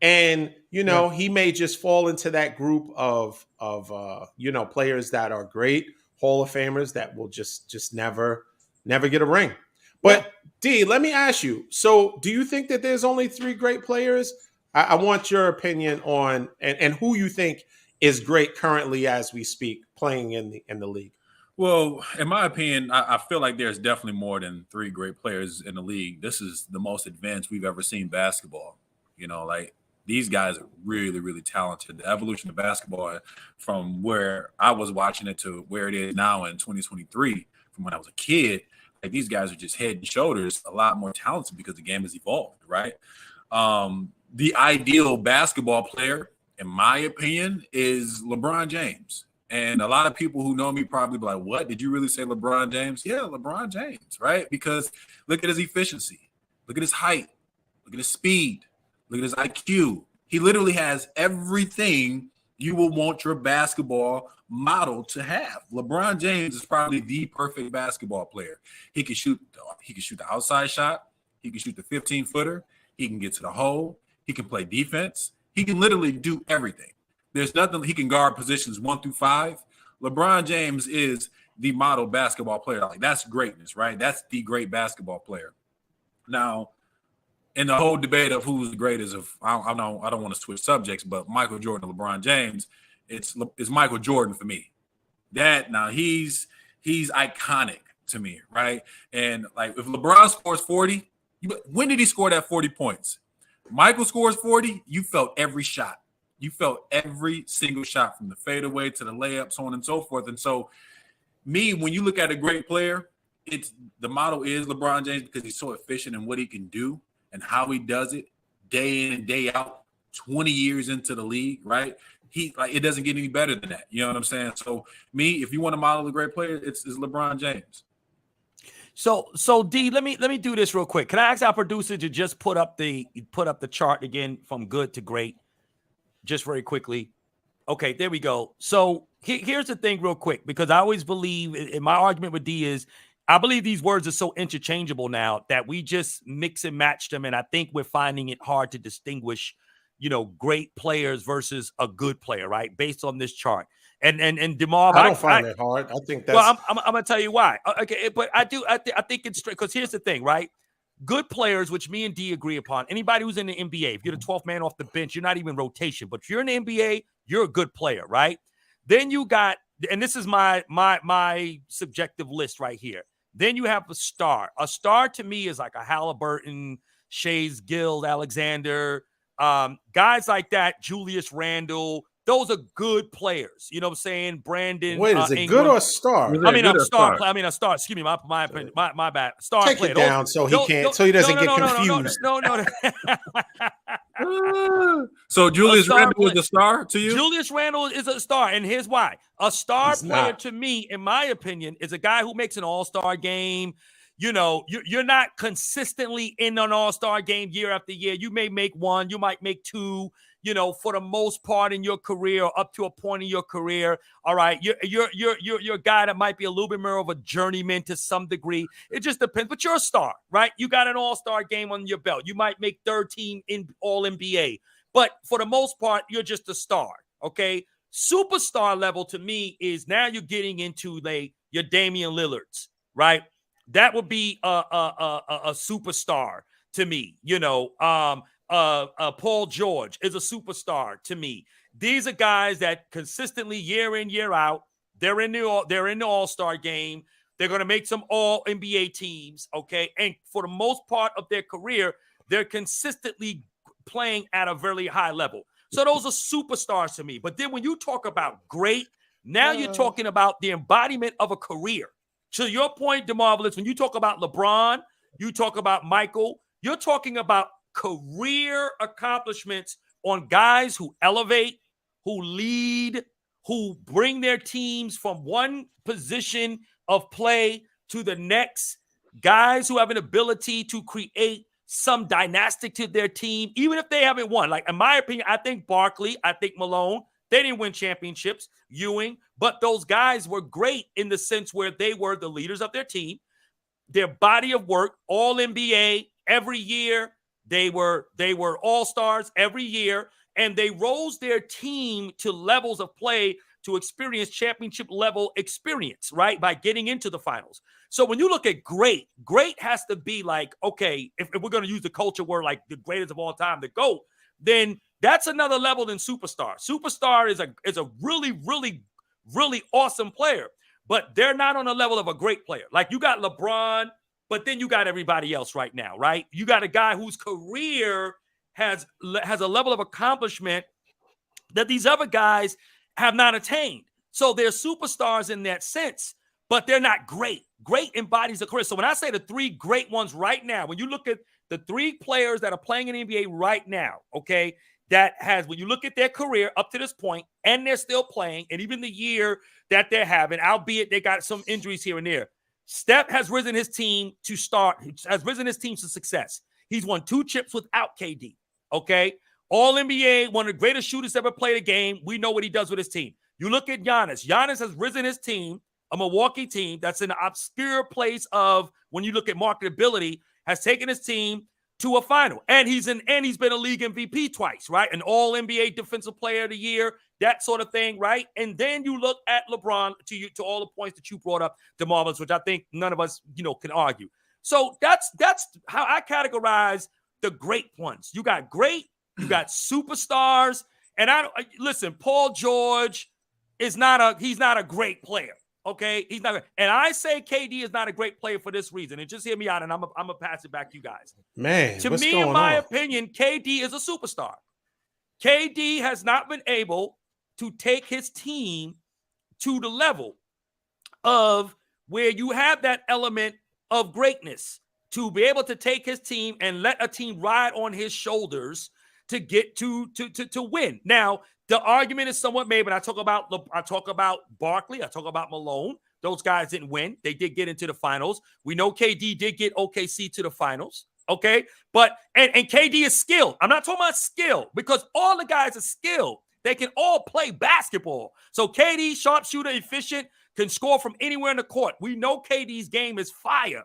And he may just fall into that group of players that are great Hall of Famers that will just never get a ring. But D, let me ask you. So, do you think that there's only 3 great players? I want your opinion on and who you think is great currently as we speak, playing in the league. Well, in my opinion, I feel like there's definitely more than 3 great players in the league. This is the most advanced we've ever seen basketball. Like these guys are really, really talented. The evolution of basketball from where I was watching it to where it is now in 2023, from when I was a kid, like these guys are just head and shoulders a lot more talented because the game has evolved, right? The ideal basketball player, in my opinion, is LeBron James. And a lot of people who know me probably be like, what? Did you really say LeBron James? Yeah, LeBron James, right? Because look at his efficiency. Look at his height. Look at his speed. Look at his IQ. He literally has everything you will want your basketball model to have. LeBron James is probably the perfect basketball player. He can shoot the outside shot. He can shoot the 15-footer. He can get to the hole. He can play defense. He can literally do everything. There's nothing. He can guard positions 1 through 5. LeBron James is the model basketball player. Like that's greatness, right? That's the great basketball player. Now, in the whole debate of who's the greatest of, I don't want to switch subjects, but Michael Jordan and LeBron James, it's Michael Jordan for me. That now he's iconic to me, right? And like if LeBron scores 40, when did he score that 40 points? Michael scores 40, you felt every shot. You felt every single shot from the fadeaway to the layup, so on and so forth. And so, when you look at a great player, the model is LeBron James because he's so efficient in what he can do and how he does it day in and day out, 20 years into the league, right? It doesn't get any better than that. You know what I'm saying? So, if you want to model a great player, it's LeBron James. So D, let me do this real quick. Can I ask our producer to just put up the chart again from good to great? Just very quickly. Okay, there we go. So here's the thing real quick, because I always believe in my argument with D is I believe these words are so interchangeable now that we just mix and match them. And I think we're finding it hard to distinguish, great players versus a good player, right? Based on this chart. And DeMarv, I don't find it hard. I think that's. Well, I'm going to tell you why. Okay, but I think it's straight because here's the thing, right? Good players, which me and D agree upon. Anybody who's in the NBA, if you're the 12th man off the bench, you're not even rotation. But if you're in the NBA, you're a good player, right? Then you got, and this is my subjective list right here. Then you have a star. A star to me is like a Halliburton, Shays, Gill, Alexander, guys like that. Julius Randle. Those are good players. You know what I'm saying? Brandon. Wait, is it Ingram. Good or star? I mean, a star. I mean, a star. Excuse me, my opinion. My bad. Star Take player. It down so he doesn't get confused. No. So Julius Randle is a star to you? Julius Randle is a star, and here's why. A star player to me, in my opinion, is a guy who makes an all-star game. You're not consistently in an all-star game year after year. You may make one, you might make two. For the most part in your career, or up to a point in your career, all right, you're a guy that might be a little bit more of a journeyman to some degree. It just depends, but you're a star, right? You got an all-star game on your belt. You might make third team in all NBA, but for the most part, you're just a star, okay? Superstar level to me is now you're getting into your Damian Lillards, right? That would be a superstar to me, Paul George is a superstar to me. These are guys that consistently year in, year out, they're in the all-star game. They're going to make some all NBA teams, okay? And for the most part of their career, they're consistently playing at a very high level. So those are superstars to me. But then when you talk about great, now you're talking about the embodiment of a career. To your point, DeMarvelous, when you talk about LeBron, you talk about Michael, you're talking about career accomplishments on guys who elevate, who lead, who bring their teams from one position of play to the next, guys who have an ability to create some dynastic to their team, even if they haven't won. Like, in my opinion, I think Barkley, I think Malone, They didn't win championships, Ewing, but those guys were great in the sense where they were the leaders of their team. Their body of work, all NBA every year. They were all-stars every year, and they rose their team to levels of play to experience championship level experience, right? By getting into the finals. So when you look at great has to be like, okay, if we're going to use the culture word like the greatest of all time, the GOAT, then that's another level than superstar. Superstar is a really, really, really awesome player, but they're not on the level of a great player. Like you got LeBron, but then you got everybody else right now, right? You got a guy whose career has a level of accomplishment that these other guys have not attained. So they're superstars in that sense, but they're not great. Great embodies a career. So when I say the three great ones right now, when you look at the three players that are playing in the NBA right now, okay, when you look at their career up to this point, and they're still playing, and even the year that they're having, albeit they got some injuries here and there, Steph has risen his team to success. He's won 2 chips without KD, okay? All NBA, one of the greatest shooters ever played a game. We know what he does with his team. You look at Giannis. Giannis has risen his team, a Milwaukee team that's in an obscure place of, when you look at marketability, has taken his team to a final. And he's been a league MVP twice, right? An all-NBA defensive player of the year, that sort of thing, right? And then you look at LeBron, to all the points that you brought up, DeMarvelous, which I think none of us, can argue. So that's how I categorize the great ones. You got great, you got superstars, and listen, Paul George he's not a great player. Okay, he's not. And I say KD is not a great player for this reason. And just hear me out, and I'm gonna pass it back to you guys. Man, to me, in my opinion, KD is a superstar. KD has not been able to take his team to the level of where you have that element of greatness to be able to take his team and let a team ride on his shoulders to get to win. Now, the argument is somewhat made, but I talk about Barkley, I talk about Malone. Those guys didn't win. They did get into the finals. We know KD did get OKC to the finals. Okay, but and KD is skilled. I'm not talking about skill because all the guys are skilled. They can all play basketball. So KD, sharpshooter, efficient, can score from anywhere in the court. We know KD's game is fire.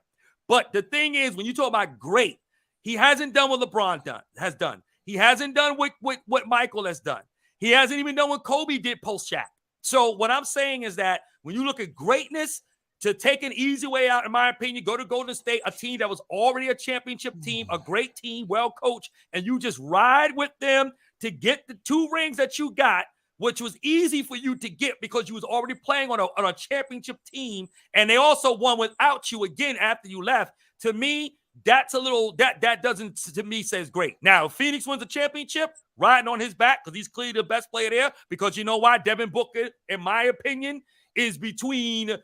But the thing is, when you talk about great, he hasn't done what LeBron has done. He hasn't done what Michael has done. He hasn't even done what Kobe did post-Shaq. So what I'm saying is that when you look at greatness, to take an easy way out, in my opinion, go to Golden State, a team that was already a championship team, a great team, well coached, and you just ride with them to get the 2 rings that you got, which was easy for you to get because you was already playing on a championship team, and they also won without you again after you left. To me, that's a little that doesn't, to me, says great. Now, if Phoenix wins a championship, riding on his back because he's clearly the best player there. Because you know why? Devin Booker, in my opinion, is between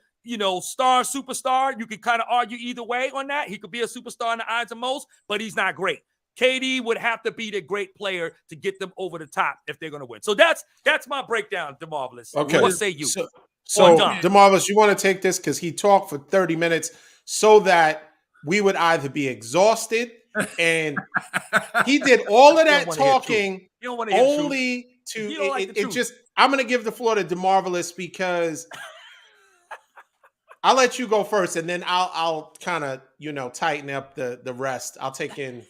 star, superstar. You can kind of argue either way on that. He could be a superstar in the eyes of most, but he's not great. KD would have to be the great player to get them over the top if they're going to win. So that's my breakdown, DeMarvelous. Okay. What say you? So DeMarvelous, you want to take this because he talked for 30 minutes so that we would either be exhausted, and he did all of that talking only to it just. I'm going to give the floor to DeMarvelous because I'll let you go first, and then I'll kind of tighten up the rest. I'll take in.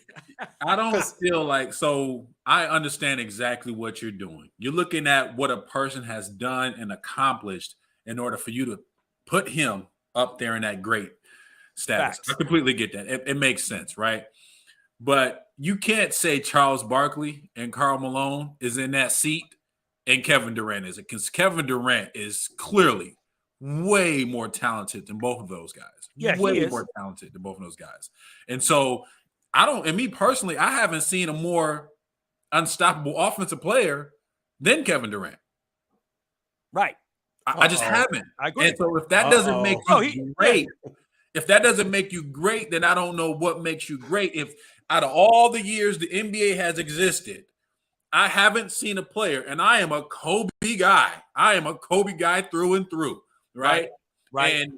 I don't feel like, so I understand exactly what you're doing. You're looking at what a person has done and accomplished in order for you to put him up there in that great status. Facts. I completely get that. It makes sense, right? But you can't say Charles Barkley and Karl Malone is in that seat and Kevin Durant is it, because Kevin Durant is clearly way more talented than both of those guys. Yeah, way more talented than both of those guys. And so and me personally, I haven't seen a more unstoppable offensive player than Kevin Durant. Right. I just haven't. I agree. And so if that doesn't make you great, if that doesn't make you great, then I don't know what makes you great. If out of all the years the NBA has existed, I haven't seen a player, and I am a Kobe guy. I am a Kobe guy through and through, right? And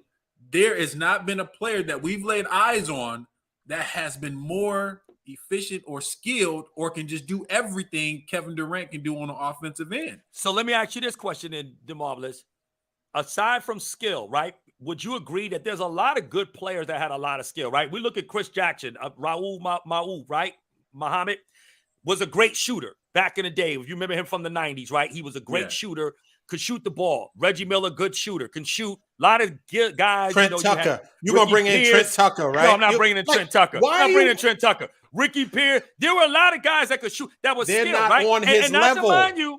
there has not been a player that we've laid eyes on that has been more efficient or skilled or can just do everything Kevin Durant can do on the offensive end. So let me ask you this question then, DeMarvelous. Aside from skill, right? Would you agree that there's a lot of good players that had a lot of skill, right? We look at Chris Jackson, Raul Ma'u, right? Muhammad was a great shooter back in the day. If you remember him from the 90s, right? He was a great shooter, could shoot the ball. Reggie Miller, good shooter, can shoot. A lot of guys. Trent Tucker. You're going to bring in Trent Tucker, right? No, I'm not bringing in Trent Tucker. I'm bringing in Trent Tucker. Ricky Pierce. There were a lot of guys that could shoot. That was they're skill, not right? on his level. Not to mind you,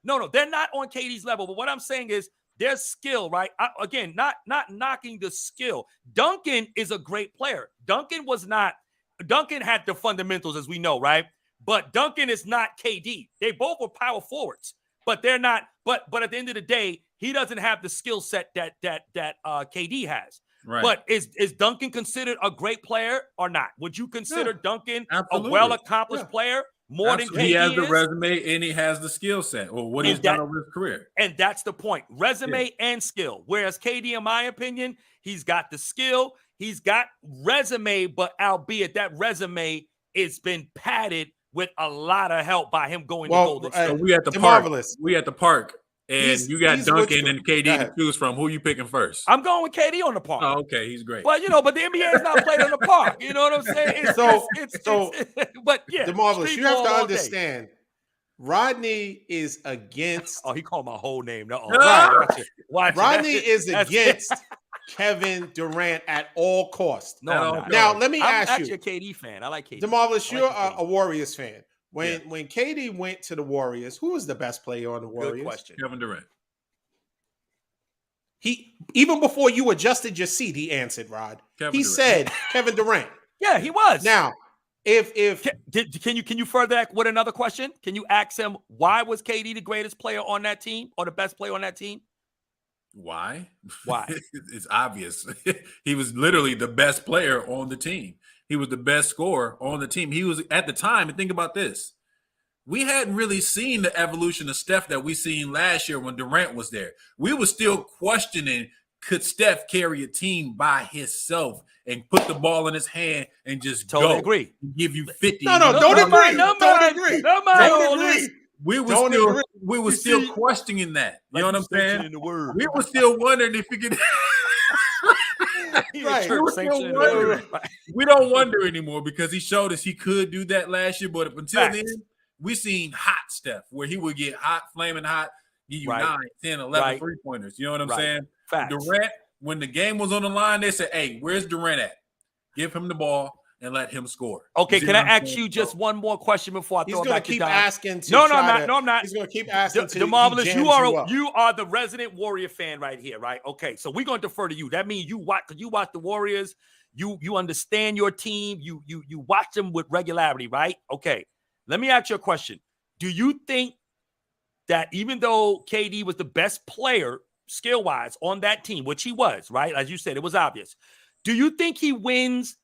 no. They're not on KD's level. But what I'm saying is there's skill, right? Again, not knocking the skill. Duncan is a great player. Duncan had the fundamentals, as we know, right? But Duncan is not KD. They both were power forwards, but they're not. But at the end of the day, he doesn't have the skill set that KD has. Right. But is Duncan considered a great player or not? Would you consider Duncan absolutely. a well-accomplished player more than KD He has the is? resume and he has the skill set, or what he's done over his career. And that's the point. Resume and skill. Whereas KD, in my opinion, he's got the skill. He's got resume, but albeit that resume has been padded with a lot of help by him going to Golden State. So we at the park. And you got Duncan and KD to choose from. Who are you picking first? I'm going with KD on the park. Oh, okay, he's great. Well, but the NBA is not played on the park. You know what I'm saying? But yeah, DeMarvelous, you have to understand. Rodney is against. Oh, he called my whole name. No, Rodney is against Kevin Durant at all costs. No, now let me ask you. I'm actually a KD fan. I like KD. DeMarvelous, you're a Warriors fan. When KD went to the Warriors, who was the best player on the Warriors? Good question. Kevin Durant. He even before you adjusted your seat, he answered, Rod. He said Kevin Durant. Yeah, he was. Now, if can you further that with another question? Can you ask him why was KD the greatest player on that team or the best player on that team? Why? Why? It's obvious. He was literally the best player on the team. He was the best scorer on the team. He was at the time, and think about this. We hadn't really seen the evolution of Steph that we seen last year when Durant was there. We were still questioning, could Steph carry a team by himself and put the ball in his hand and just totally agree. Give you 50? No, don't agree. Don't agree. We were still questioning that. You know what I'm saying? We were still wondering if he could. Right. We don't wonder anymore because he showed us he could do that last year. But until then, we seen hot Steph where he would get hot, flaming hot, give you 9, 10, 11 3-pointers. You know what I'm saying? Durant, when the game was on the line, they said, hey, where's Durant at? Give him the ball and let him score. Okay, can I ask you just one more question before I throw it back to Don? No, I'm not. He's going to keep asking. DeMarvelous, you are the resident Warrior fan right here, right? Okay, so we're going to defer to you. That means you watch the Warriors. You understand your team. You watch them with regularity, right? Okay, let me ask you a question. Do you think that even though KD was the best player skill-wise on that team, which he was, right? As you said, it was obvious. Do you think he wins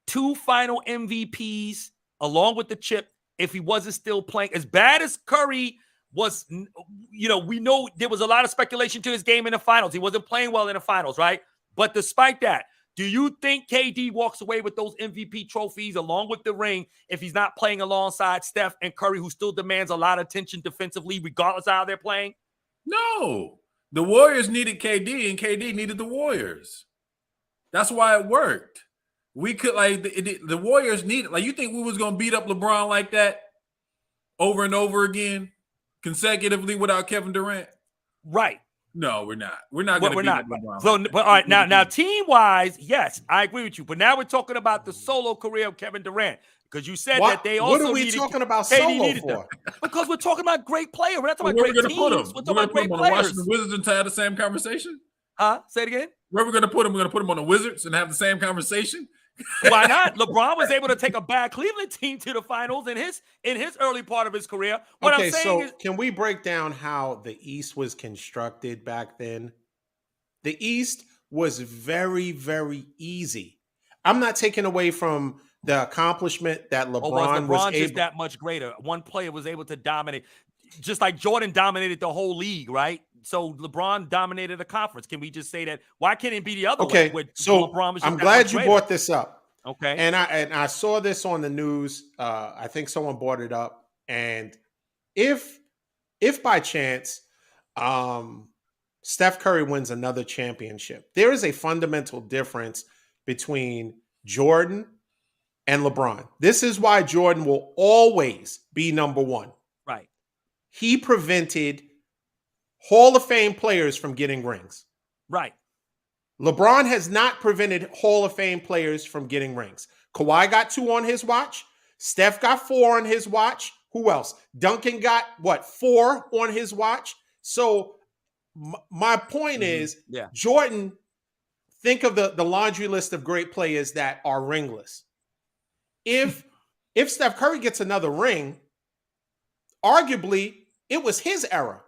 2 final MVPs along with the chip if he wasn't still playing? As bad as Curry was, we know there was a lot of speculation to his game in the finals. He wasn't playing well in the finals, right? But despite that, do you think KD walks away with those MVP trophies along with the ring if he's not playing alongside Steph and Curry, who still demands a lot of attention defensively regardless of how they're playing? No. The Warriors needed KD and KD needed the Warriors. That's why it worked. We could the Warriors needed, you think we was going to beat up LeBron like that over and over again consecutively without Kevin Durant? Right. No, we're not. We're not going to beat up LeBron. So, but all right, now team-wise, yes, I agree with you. But now we're talking about the solo career of Kevin Durant because you said that they also What are we talking about KD solo for? Because we're talking about great players. We're not talking about great teams. We're talking about great players. Watch the Wizards and have the same conversation? Say it again? Where are we going to put him? We're going to put him on the Wizards and have the same conversation? Why not? LeBron was able to take a bad Cleveland team to the finals in his early part of his career. Can we break down how the East was constructed back then? The East was very, very easy. I'm not taking away from the accomplishment that LeBron was able. Just that much greater. One player was able to dominate, just like Jordan dominated the whole league, right? So LeBron dominated a conference. Can we just say that? Why can't it be the other way? So I'm glad you brought this up. Okay. And I saw this on the news. I think someone brought it up. And if by chance Steph Curry wins another championship, there is a fundamental difference between Jordan and LeBron. This is why Jordan will always be number one. Right. He prevented Hall of Fame players from getting rings. Right. LeBron has not prevented Hall of Fame players from getting rings. Kawhi got 2 on his watch. Steph got 4 on his watch. Who else? Duncan got, 4 on his watch? So my point is, Jordan, think of the laundry list of great players that are ringless. If Steph Curry gets another ring, arguably it was his era.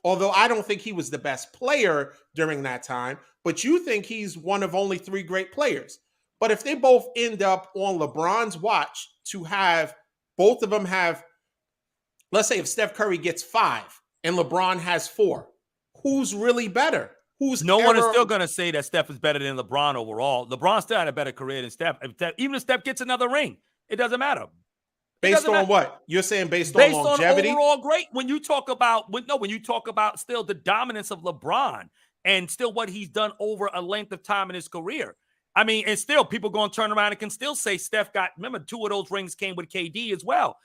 Although I don't think he was the best player during that time, but you think he's one of only 3 great players. But if they both end up on LeBron's watch to have, both of them have, let's say if Steph Curry gets 5 and LeBron has 4, who's really better? No one is still going to say that Steph is better than LeBron overall. LeBron still had a better career than Steph. Even if Steph gets another ring, it doesn't matter. Based on what? You're saying based on longevity? On overall great. When you talk about still the dominance of LeBron and still what he's done over a length of time in his career. I mean, and still people going to turn around and can still say Steph remember 2 of those rings came with KD as well.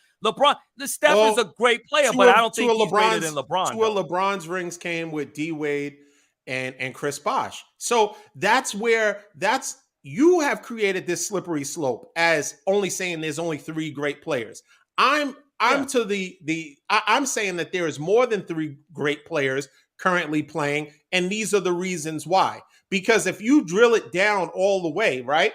Steph is a great player, but I don't think he's greater than LeBron. 2 of LeBron's rings came with D Wade and Chris Bosh. So you have created this slippery slope as only saying there's only 3 great players. I'm saying that there is more than 3 great players currently playing, and these are the reasons why. Because if you drill it down all the way, right?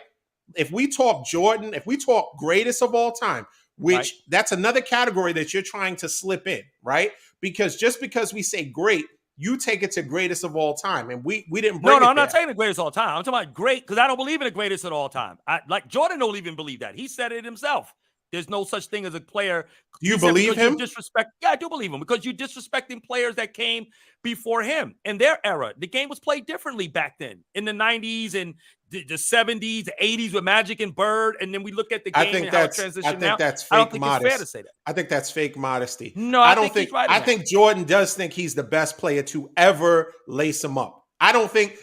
If we talk Jordan, if we talk greatest of all time, which that's another category that you're trying to slip in, right? Because just because we say great, you take it to greatest of all time, and we didn't bring it I'm not there. saying the greatest of all time. I'm talking about great because I don't believe in the greatest of all time. Jordan don't even believe that. He said it himself. There's no such thing as a player. Do you believe him? Yeah, I do believe him because you're disrespecting players that came before him in their era. The game was played differently back then in the 90s and the 70s, the 80s with Magic and Bird. And then we look at the game and how it transitioned now. I don't think it's fair to say that. I think that's fake modesty. No, I don't think he's right. I think Jordan does think he's the best player to ever lace him up. I don't think.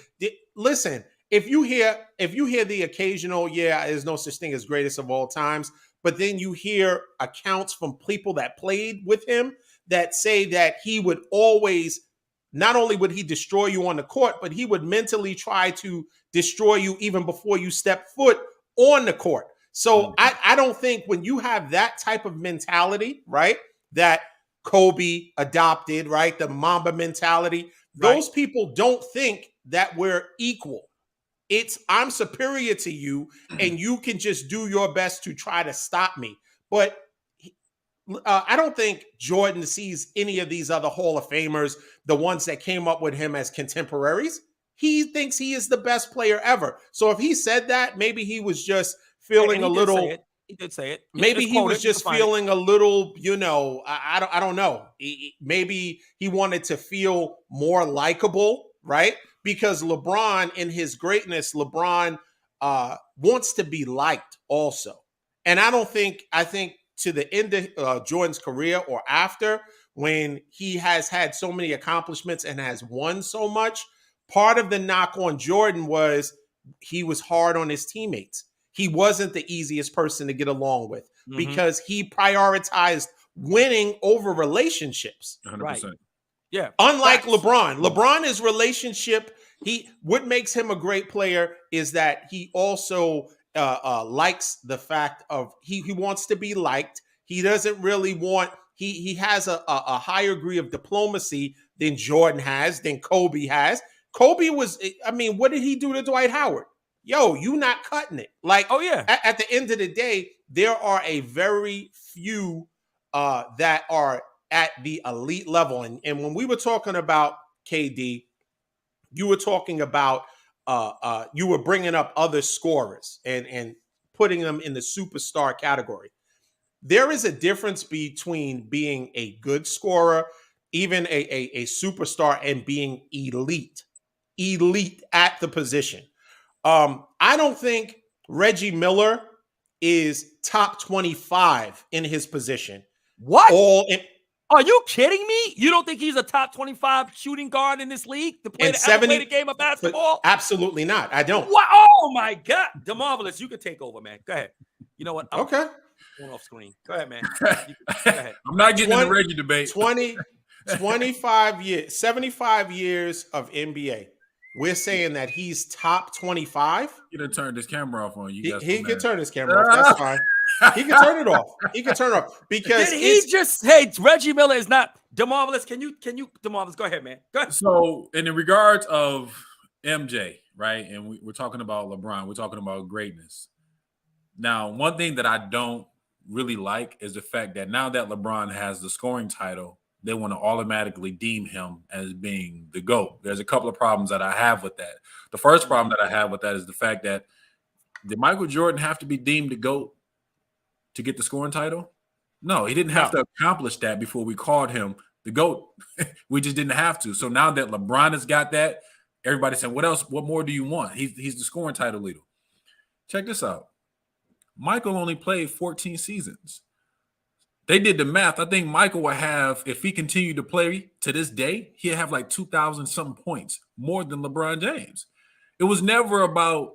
Listen, if you hear the occasional, there's no such thing as greatest of all times. But then you hear accounts from people that played with him that say that he would always, not only would he destroy you on the court, but he would mentally try to destroy you even before you step foot on the court. So I don't think when you have that type of mentality, right, that Kobe adopted, right, the Mamba mentality, those people don't think that we're equal. It's I'm superior to you, and you can just do your best to try to stop me. But I don't think Jordan sees any of these other Hall of Famers, the ones that came up with him as contemporaries. He thinks he is the best player ever. So if he said that, maybe he was just feeling a little. He did say it. Maybe he was just feeling a little, I don't know. Maybe he wanted to feel more likable, right? Because LeBron, in his greatness, LeBron wants to be liked also. And I think to the end of Jordan's career or after, when he has had so many accomplishments and has won so much, part of the knock on Jordan was he was hard on his teammates. He wasn't the easiest person to get along with because he prioritized winning over relationships. 100%. Right. Yeah. Unlike LeBron. LeBron is relationship. What makes him a great player is that he also likes the fact of he wants to be liked. He doesn't really want, he has a higher degree of diplomacy than Jordan has, than Kobe has. Kobe was, what did he do to Dwight Howard? Yo, you not cutting it. Like, oh yeah. At the end of the day, there are a very few that are at the elite level. And when we were talking about KD, you were talking about you were bringing up other scorers and putting them in the superstar category. There is a difference between being a good scorer, even a superstar, and being elite at the position. I don't think Reggie Miller is top 25 in his position. What? All in. Are you kidding me? You don't think he's a top 25 shooting guard in this league to play ever play the game of basketball? Absolutely not. I don't. What? Oh my God. DeMarvelous, you can take over, man. Go ahead. You know what? I'm okay. Going off screen. Go ahead, man. Go ahead. I'm not getting in the Reggie debate. 25 years, 75 years of NBA. We're saying that he's top 25. He done turned his camera off on you. He can turn his camera off. That's fine. He can turn it off. He can turn it off because did he just say Reggie Miller is not DeMarvelous? Can you DeMarvelous? Go ahead, man. Go ahead. So, in the regards of MJ, right, and we're talking about LeBron, we're talking about greatness. Now, one thing that I don't really like is the fact that now that LeBron has the scoring title, they want to automatically deem him as being the GOAT. There's a couple of problems that I have with that. The first problem that I have with that is the fact that did Michael Jordan have to be deemed the GOAT to get the scoring title? No, he didn't have to accomplish that before we called him the GOAT. We just didn't have to. So now that LeBron has got that, everybody's saying, what else? What more do you want? He's the scoring title leader. Check this out. Michael only played 14 seasons. They did the math. I think Michael will have, if he continued to play to this day, he'll have like 2,000 something points, more than LeBron James. It was never about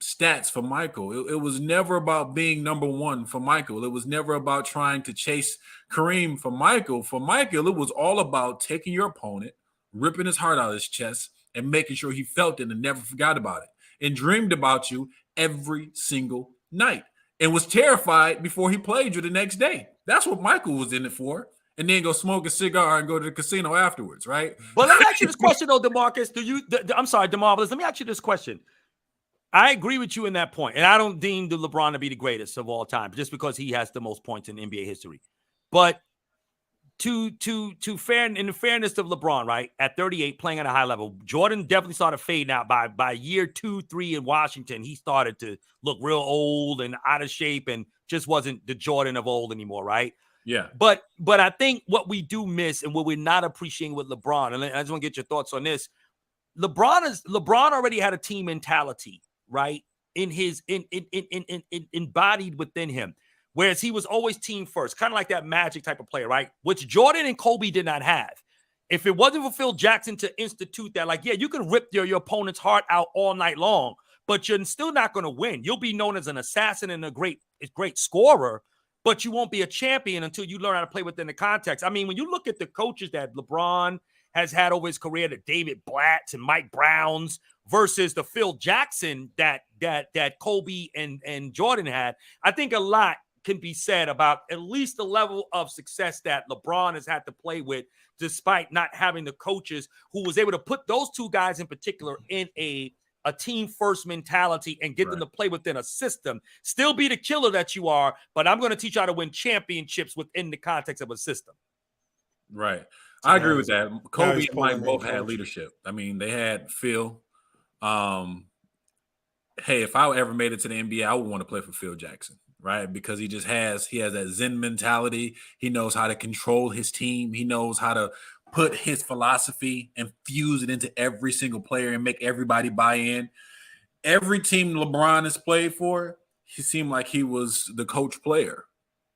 stats for Michael. It was never about being number one for Michael. It was never about trying to chase Kareem for Michael. For Michael, it was all about taking your opponent, ripping his heart out of his chest, and making sure he felt it and never forgot about it, and dreamed about you every single night, and was terrified before he played you the next day. That's what Michael was in it for. And then go smoke a cigar and go to the casino afterwards, right? Well, let me ask you this question, though, DeMarcus. I'm sorry, DeMarvelous. Let me ask you this question. I agree with you in that point, and I don't deem the LeBron to be the greatest of all time just because he has the most points in NBA history. But in the fairness of LeBron, right, at 38, playing at a high level, Jordan definitely started fading out by year 2, 3 in Washington. He started to look real old and out of shape and just wasn't the Jordan of old anymore, right? Yeah. But I think what we do miss and what we're not appreciating with LeBron, and I just want to get your thoughts on this. LeBron already had a team mentality, right? Embodied within him. Whereas he was always team first, kind of like that Magic type of player, right? Which Jordan and Kobe did not have. If it wasn't for Phil Jackson to institute that, like, yeah, you can rip your opponent's heart out all night long, but you're still not going to win. You'll be known as an assassin and a great scorer, but you won't be a champion until you learn how to play within the context. I mean, when you look at the coaches that LeBron has had over his career, the David Blatts and Mike Browns versus the Phil Jackson that Kobe and Jordan had, I think a lot can be said about at least the level of success that LeBron has had to play with, despite not having the coaches who was able to put those two guys in particular in a team first mentality and get them to play within a system. Still be the killer that you are, but I'm going to teach you how to win championships within the context of a system. Right. I agree with that. Kobe and Mike both had leadership. I mean, they had Phil. Hey, if I ever made it to the NBA, I would want to play for Phil Jackson. Right, because he has that Zen mentality. He knows how to control his team. He knows how to put his philosophy and fuse it into every single player and make everybody buy in. Every team LeBron has played for, he seemed like he was the coach player,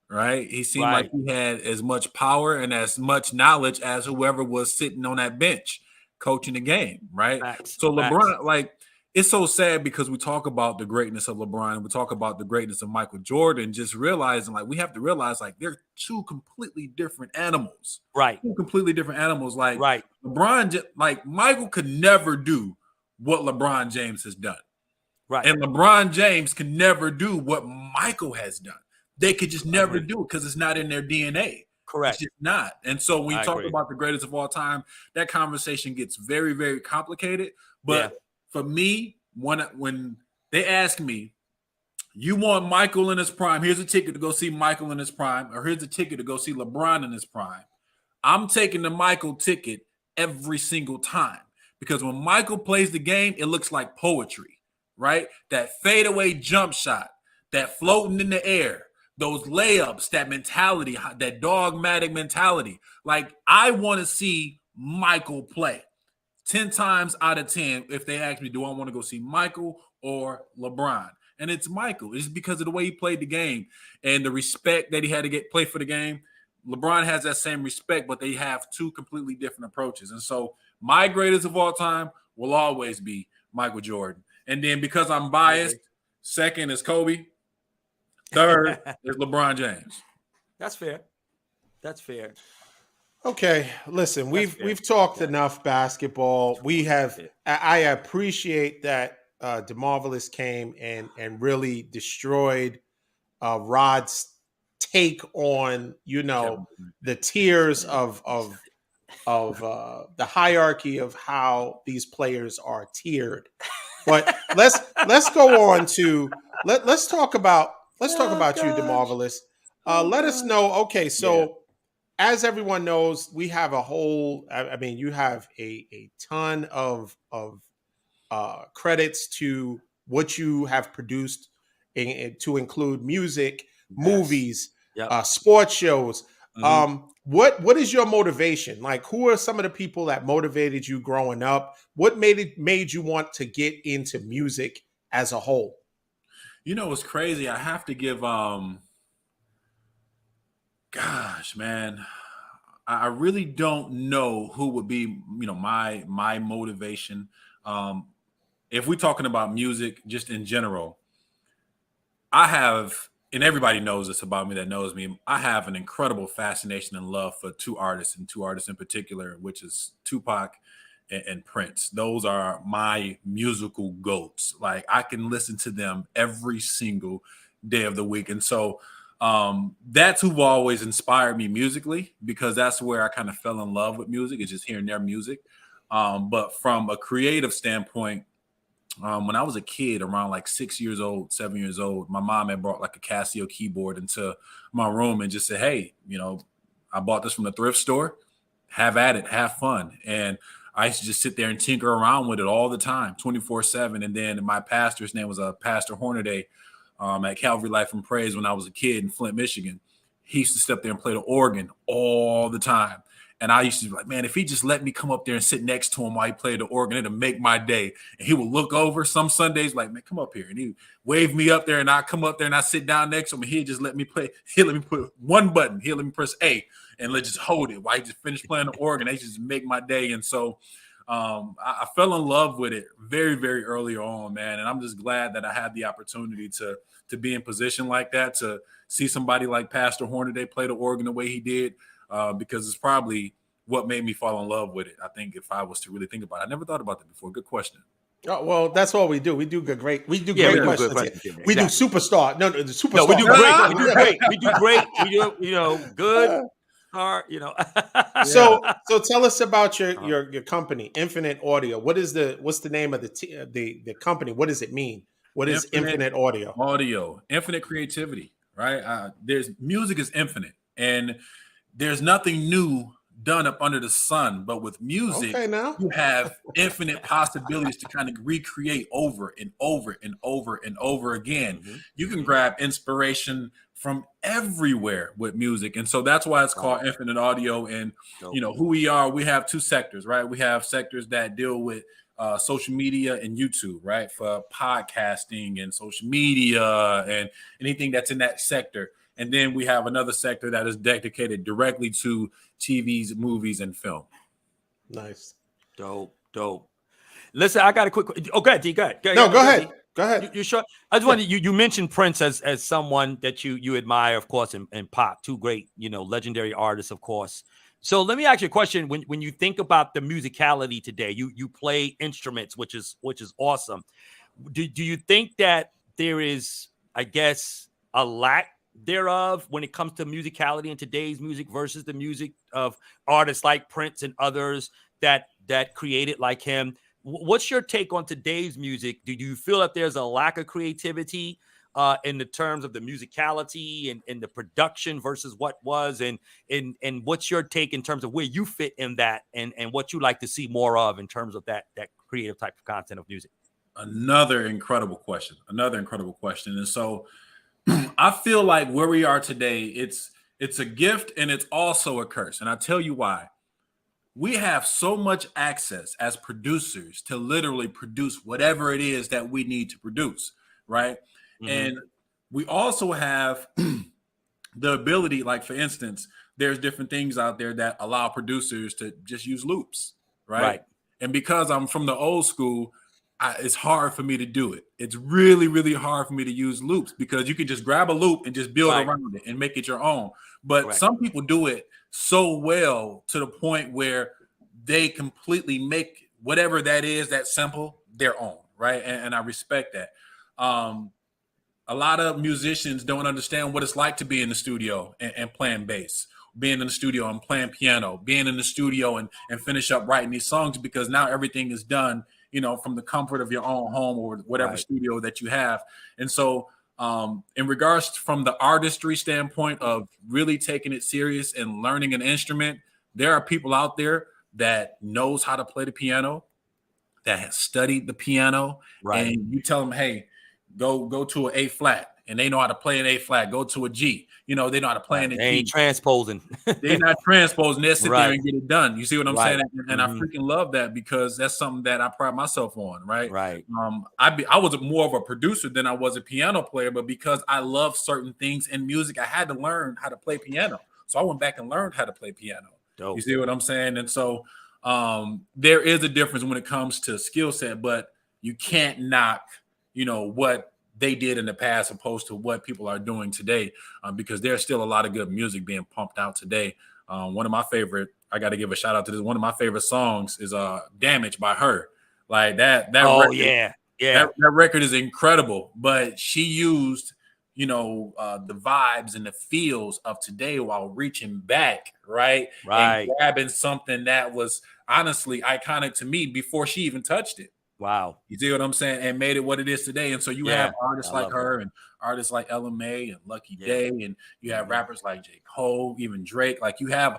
right? He seemed like he had as much power and as much knowledge as whoever was sitting on that bench coaching the game, right? So LeBron, like, it's so sad because we talk about the greatness of LeBron and we talk about the greatness of Michael Jordan, just realizing, like, we have to realize, like, they're two completely different animals. Right. Two completely different animals. Like, LeBron, like, Michael could never do what LeBron James has done. Right. And LeBron James can never do what Michael has done. They could just never do it because it's not in their DNA. Correct. It's just not. And so when you talk about the greatest of all time, that conversation gets very, very complicated. But for me, when they ask me, you want Michael in his prime, here's a ticket to go see Michael in his prime, or here's a ticket to go see LeBron in his prime, I'm taking the Michael ticket every single time. Because when Michael plays the game, it looks like poetry, right? That fadeaway jump shot, that floating in the air, those layups, that mentality, that dogmatic mentality. Like, I want to see Michael play. 10 times out of 10, if they ask me, do I want to go see Michael or LeBron? and it's Michael. It's because of the way he played the game and the respect that he had to play for the game. LeBron has that same respect, but they have two completely different approaches. And so my greatest of all time will always be Michael Jordan. And then because I'm biased, second is Kobe. Third is LeBron James. That's fair. That's fair. Okay, listen, we've talked enough basketball. We have. I appreciate that DeMarvelous came and really destroyed Rod's take on the tiers of the hierarchy of how these players are tiered. But let's go on to let's talk about you, DeMarvelous. Let us know. Okay, so. As everyone knows, we have a whole. I mean, you have a ton of credits to what you have produced, to include music, movies, sports shows. What is your motivation? Like, who are some of the people that motivated you growing up? What made you want to get into music as a whole? You know, it's crazy. I have to give gosh, man, I really don't know who would be, my motivation. If we're talking about music, just in general, I have, and everybody knows this about me that knows me, I have an incredible fascination and love for two artists in particular, which is Tupac and Prince. Those are my musical goats. Like, I can listen to them every single day of the week. And so that's who've always inspired me musically, because that's where I kind of fell in love with music, is just hearing their music. But from a creative standpoint, when I was a kid, around like 7 years old, my mom had brought like a Casio keyboard into my room and just said, hey, I bought this from the thrift store. Have at it, have fun. And I used to just sit there and tinker around with it all the time, 24/7. And then my pastor's name was Pastor Hornaday, at Calvary Life and Praise when I was a kid in Flint, Michigan. He used to step there and play the organ all the time. And I used to be like, man, if he just let me come up there and sit next to him while he played the organ, it'll make my day. And he would look over some Sundays like, man, come up here. And he waved me up there, and I come up there and I sit down next to him, and he'd just let me play. He'd let me put one button. He'd let me press A and let's just hold it while he just finished playing the organ. They just make my day. And so I fell in love with it very, very early on, man. And I'm just glad that I had the opportunity to be in position like that, to see somebody like Pastor Hornaday play the organ the way he did, because it's probably what made me fall in love with it. I think if I was to really think about it, I never thought about that before. Good question. Oh, well, that's all we do. We do great questions. We do superstar. No, the superstar. No, we do great. We do great. We do, good. So tell us about your company, Infinite Audio. What's the name of the company? What does it mean? What is Infinite Audio? Audio, infinite creativity, right? Music is infinite, and there's nothing new done up under the sun. But with music, you have infinite possibilities to kind of recreate over and over and over and over again. Mm-hmm. You can grab inspiration from everywhere with music. And so that's why it's called Infinite Audio. And, who we are, we have two sectors, right? We have sectors that deal with social media and YouTube, right? For podcasting and social media and anything that's in that sector. And then we have another sector that is dedicated directly to TVs, movies, and film. Nice. Dope. Listen, I got a quick. Oh, go ahead, D. Go ahead. Go ahead. Go ahead. You sure? I just wanted you mentioned Prince as someone that you admire, of course, and Pac, two great, legendary artists, of course. So let me ask you a question. When you think about the musicality today, you play instruments, which is awesome. Do you think that there is, I guess, a lack thereof when it comes to musicality in today's music versus the music of artists like Prince and others that created like him? What's your take on today's music? Do you feel that there's a lack of creativity in the terms of the musicality and the production versus what was? And what's your take in terms of where you fit in that and what you like to see more of in terms of that creative type of content of music? Another incredible question. And so I feel like where we are today, it's a gift and it's also a curse. And I'll tell you why. We have so much access as producers to literally produce whatever it is that we need to produce, right? And we also have the ability, like for instance, there's different things out there that allow producers to just use loops, right? And because I'm from the old school, it's hard for me to do it. It's really, really hard for me to use loops because you can just grab a loop and just build around it and make it your own. But some people do it so well to the point where they completely make whatever that is, that simple, their own, right? And I respect that. A lot of musicians don't understand what it's like to be in the studio and playing bass, being in the studio and playing piano, being in the studio and finish up writing these songs, because now everything is done, you know, from the comfort of your own home or whatever studio that you have. And so in regards from the artistry standpoint of really taking it serious and learning an instrument, there are people out there that knows how to play the piano, that has studied the piano, and you tell them, hey, go to an A flat, and they know how to play an A flat. Go to a G, you know, they know how to play in a G. They ain't transposing. They're not transposing. They sit there and get it done. You see what I'm saying? And I freaking love that, because that's something that I pride myself on. Right. I was more of a producer than I was a piano player, but because I love certain things in music, I had to learn how to play piano. So I went back and learned how to play piano. Dope. You see what I'm saying? And so there is a difference when it comes to skill set, but you can't knock, you know, what they did in the past opposed to what people are doing today, because there's still a lot of good music being pumped out today. One of my favorite, I got to give a shout out to this. One of my favorite songs is Damage by her. Like that record, that record is incredible, but she used, you know, the vibes and the feels of today while reaching back, and grabbing something that was honestly iconic to me before she even touched it. Wow. You see what I'm saying? And made it what it is today. And so you have artists like her and artists like LMA and Lucky Day, and you have rappers like J. Cole, even Drake. Like you have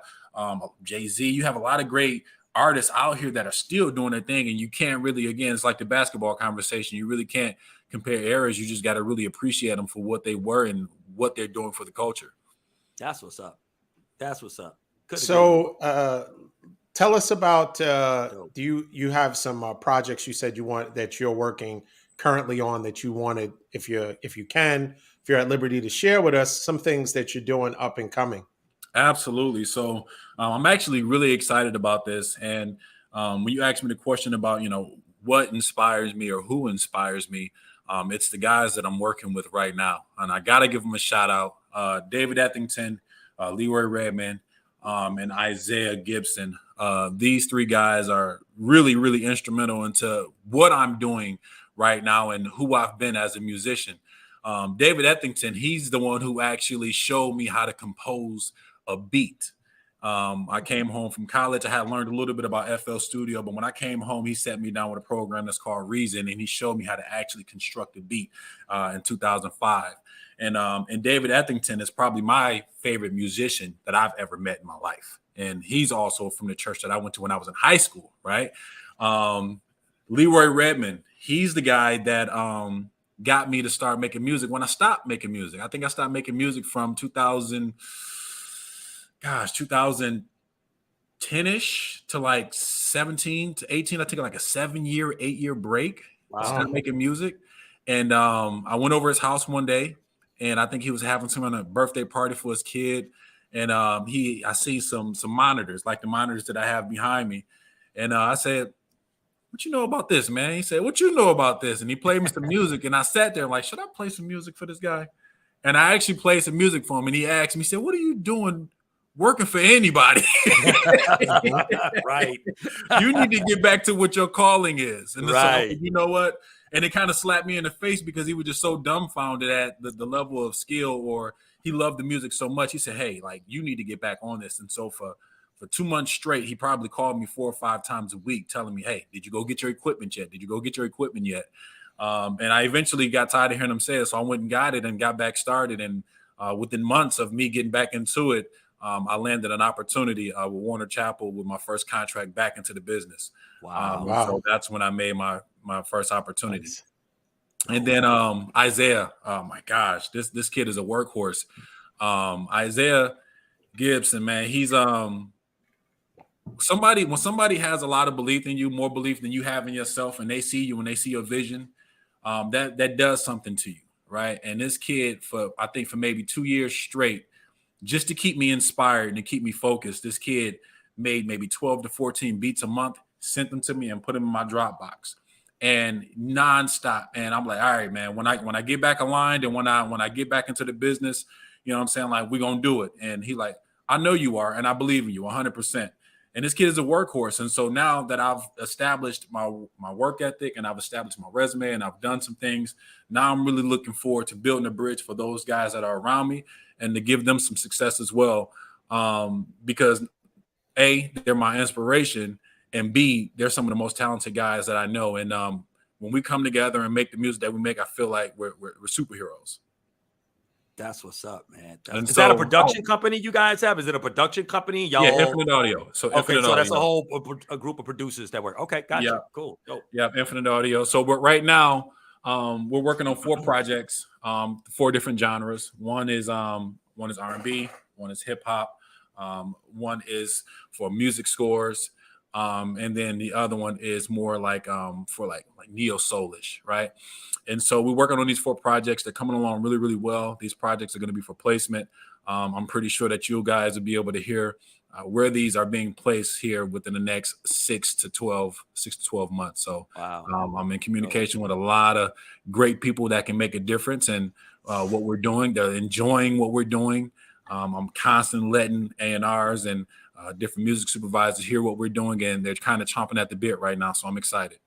Jay-Z. You have a lot of great artists out here that are still doing their thing. And you can't really, again, it's like the basketball conversation. You really can't compare eras. You just got to really appreciate them for what they were and what they're doing for the culture. That's what's up. That's what's up. Tell us about, do you have some projects you said that you're working currently on that you wanted, if you're at liberty to share with us some things that you're doing up and coming? Absolutely. So I'm actually really excited about this. And when you ask me the question about, you know, what inspires me or who inspires me, it's the guys that I'm working with right now. And I got to give them a shout out. David Ethington, Leroy Redman, and Isaiah Gibson. These three guys are really, really instrumental into what I'm doing right now and who I've been as a musician. David Ethington, he's the one who actually showed me how to compose a beat. I came home from college. I had learned a little bit about FL Studio, but when I came home, he set me down with a program that's called Reason, and he showed me how to actually construct a beat in 2005. And David Ethington is probably my favorite musician that I've ever met in my life. And he's also from the church that I went to when I was in high school, right? Leroy Redman, he's the guy that got me to start making music when I stopped making music. I think I stopped making music from 2010-ish to like 17 to 18. I took like a 8-year break. Wow. I stopped making music. And I went over his house one day, and I think he was having some kind of birthday party for his kid. And I see some monitors, like the monitors that I have behind me. And I said, "What you know about this, man?" He said, "What you know about this?" And he played me some music. And I sat there like, should I play some music for this guy? And I actually played some music for him. And he asked me, he said, "What are you doing working for anybody?" Right. You need to get back to what your calling is. And so, you know what? And it kind of slapped me in the face because he was just so dumbfounded at the level of skill, or he loved the music so much. He said, "Hey, like, you need to get back on this." And so for 2 months straight, he probably called me 4 or 5 times a week telling me, "Hey, did you go get your equipment yet? Did you go get your equipment yet?" And I eventually got tired of hearing him say it. So I went and got it and got back started. And within months of me getting back into it, I landed an opportunity with Warner Chappell with my first contract back into the business. Wow. So that's when I made my first opportunity. Nice. And then Isaiah, oh my gosh, this kid is a workhorse. Isaiah Gibson, man, he's when somebody has a lot of belief in you, more belief than you have in yourself, and they see you and they see your vision, that does something to you, right? And this kid, I think for maybe 2 years straight, just to keep me inspired and to keep me focused, this kid made maybe 12 to 14 beats a month, sent them to me, and put them in my Dropbox, and nonstop. And I'm like, all right, man, when I get back aligned and when I get back into the business, you know what I'm saying? Like, we're going to do it. And he like, I know you are, and I believe in you 100%. And this kid is a workhorse. And so now that I've established my work ethic and I've established my resume and I've done some things, now I'm really looking forward to building a bridge for those guys that are around me and to give them some success as well. Because A, they're my inspiration, and B, they're some of the most talented guys that I know. And when we come together and make the music that we make, I feel like we're superheroes. That's what's up, man. Is that a production company you guys have? Is it a production company? Y'all yeah, Infinite Audio. So that's a whole a group of producers that work. Okay, gotcha. Yeah. Cool. Dope. Yeah, Infinite Audio. So right now, we're working on 4 projects, 4 different genres. One is R&B, one is hip hop, one is for music scores, and then the other one is more like for like neo soulish, right? And so we're working on these 4 projects. They're coming along really, really well. These projects are going to be for placement. I'm pretty sure that you guys will be able to hear where these are being placed here within the next 6 to 12 months. So wow. I'm in communication with a lot of great people that can make a difference in what we're doing. They're enjoying what we're doing. I'm constantly letting A&Rs and different music supervisors hear what we're doing, and they're kind of chomping at the bit right now. So I'm excited.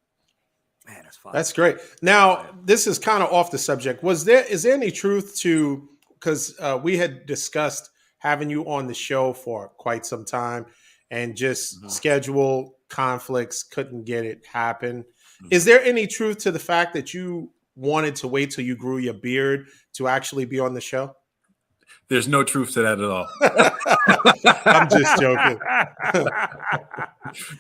Man, that's fun. That's great. Now, this is kind of off the subject. Is there any truth to, because we had discussed having you on the show for quite some time and just schedule conflicts, couldn't get it happen. Is there any truth to the fact that you wanted to wait till you grew your beard to actually be on the show? There's no truth to that at all. I'm just joking.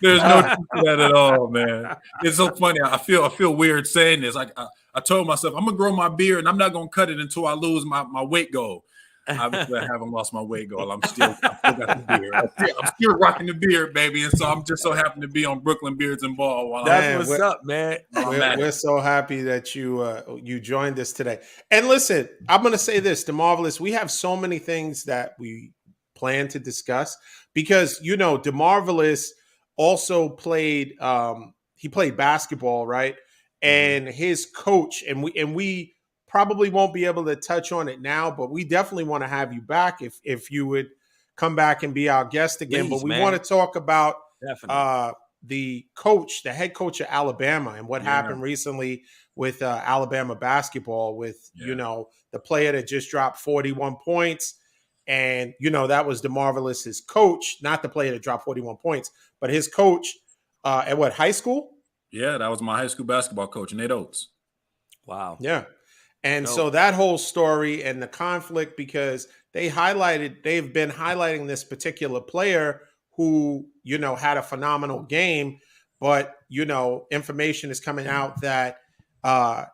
There's no truth to that at all, man. It's so funny. I feel weird saying this. Like I told myself, I'm gonna grow my beard and I'm not gonna cut it until I lose my weight goal. Obviously, I haven't lost my weight goal. I'm still got the beard. I'm still rocking the beard, baby. And so I'm just so happy to be on Brooklyn Beards and Ball. That's what's up, man. We're so happy that you joined us today. And listen, I'm going to say this, DeMarvelous, we have so many things that we plan to discuss because, DeMarvelous also played, he played basketball, right? And his coach, and we probably won't be able to touch on it now, but we definitely want to have you back if you would come back and be our guest again. Please, but we want to talk about the head coach of Alabama and what happened recently with Alabama basketball with, the player that just dropped 41 points. And, that was DeMarvelous's coach, not the player that dropped 41 points, but his coach at what, high school? Yeah, that was my high school basketball coach, Nate Oates. Wow. Yeah. And so that whole story and the conflict, because they've been highlighting this particular player who, had a phenomenal game, but, information is coming out that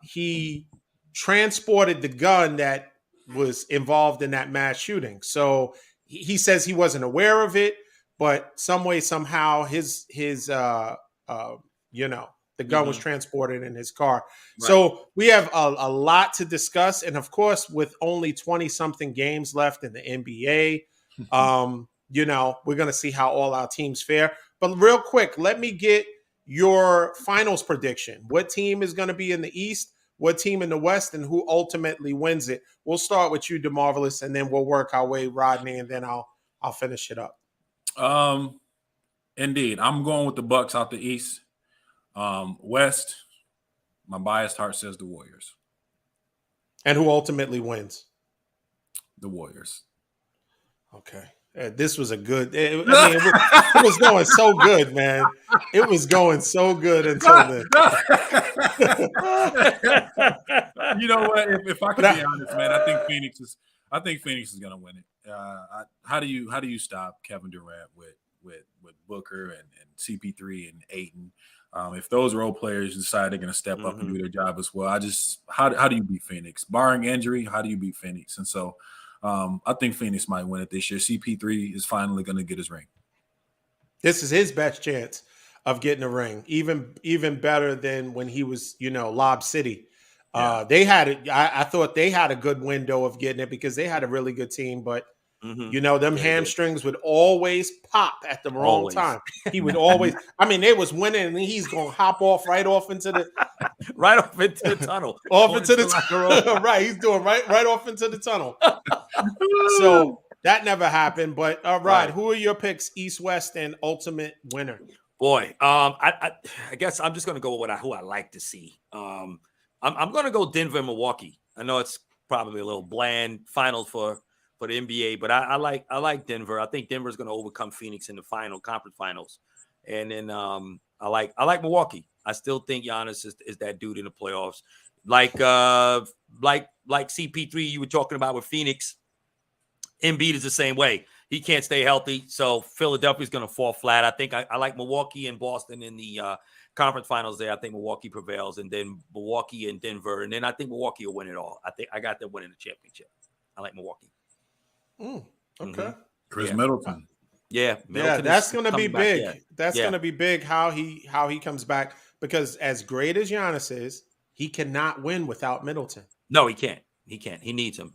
he transported the gun that was involved in that mass shooting. So he says he wasn't aware of it, but some way, somehow the gun was transported in his car. Right. So we have a lot to discuss. And of course, with only 20-something games left in the NBA, we're going to see how all our teams fare. But real quick, let me get your finals prediction. What team is going to be in the East? What team in the West? And who ultimately wins it? We'll start with you, DeMarvelous, and then we'll work our way, Rodney, and then I'll finish it up. Indeed. I'm going with the Bucks out the East. West, my biased heart says the Warriors. And who ultimately wins? The Warriors. Okay. This was a good. It was going so good, man. It was going so good until then. You know what? If I can be honest, man, I think Phoenix is going to win it. How do you stop Kevin Durant with Booker and CP3 and Ayton? If those role players decide they're going to step up and do their job as well, how do you beat Phoenix? Barring injury, how do you beat Phoenix? And so I think Phoenix might win it this year. CP3 is finally going to get his ring. This is his best chance of getting a ring, even better than when he was, Lob City They had it. I thought they had a good window of getting it because they had a really good team, but them hamstrings would always pop at the wrong time. He would always. I mean, they was winning, and he's gonna hop off right off into the tunnel, off into the tunnel. Right, he's doing right off into the tunnel. So that never happened. But Rod, who are your picks, East, West, and ultimate winner? Boy, I guess I'm just gonna go with who I like to see. I'm gonna go Denver and Milwaukee. I know it's probably a little bland final for the NBA, but I like Denver. I think Denver's gonna overcome Phoenix in the conference finals, and then I like Milwaukee. I still think Giannis is that dude in the playoffs. Like CP3 you were talking about with Phoenix. Embiid is the same way. He can't stay healthy, so Philadelphia's going to fall flat. I think I like Milwaukee and Boston in the conference finals there. I think Milwaukee prevails, and then Milwaukee and Denver, and then I think Milwaukee will win it all. I think I got them winning the championship. I like Milwaukee. Okay. Chris Middleton. Yeah, that's going to be big. That's going to be big how he comes back, because as great as Giannis is, he cannot win without Middleton. No, he can't. He needs him.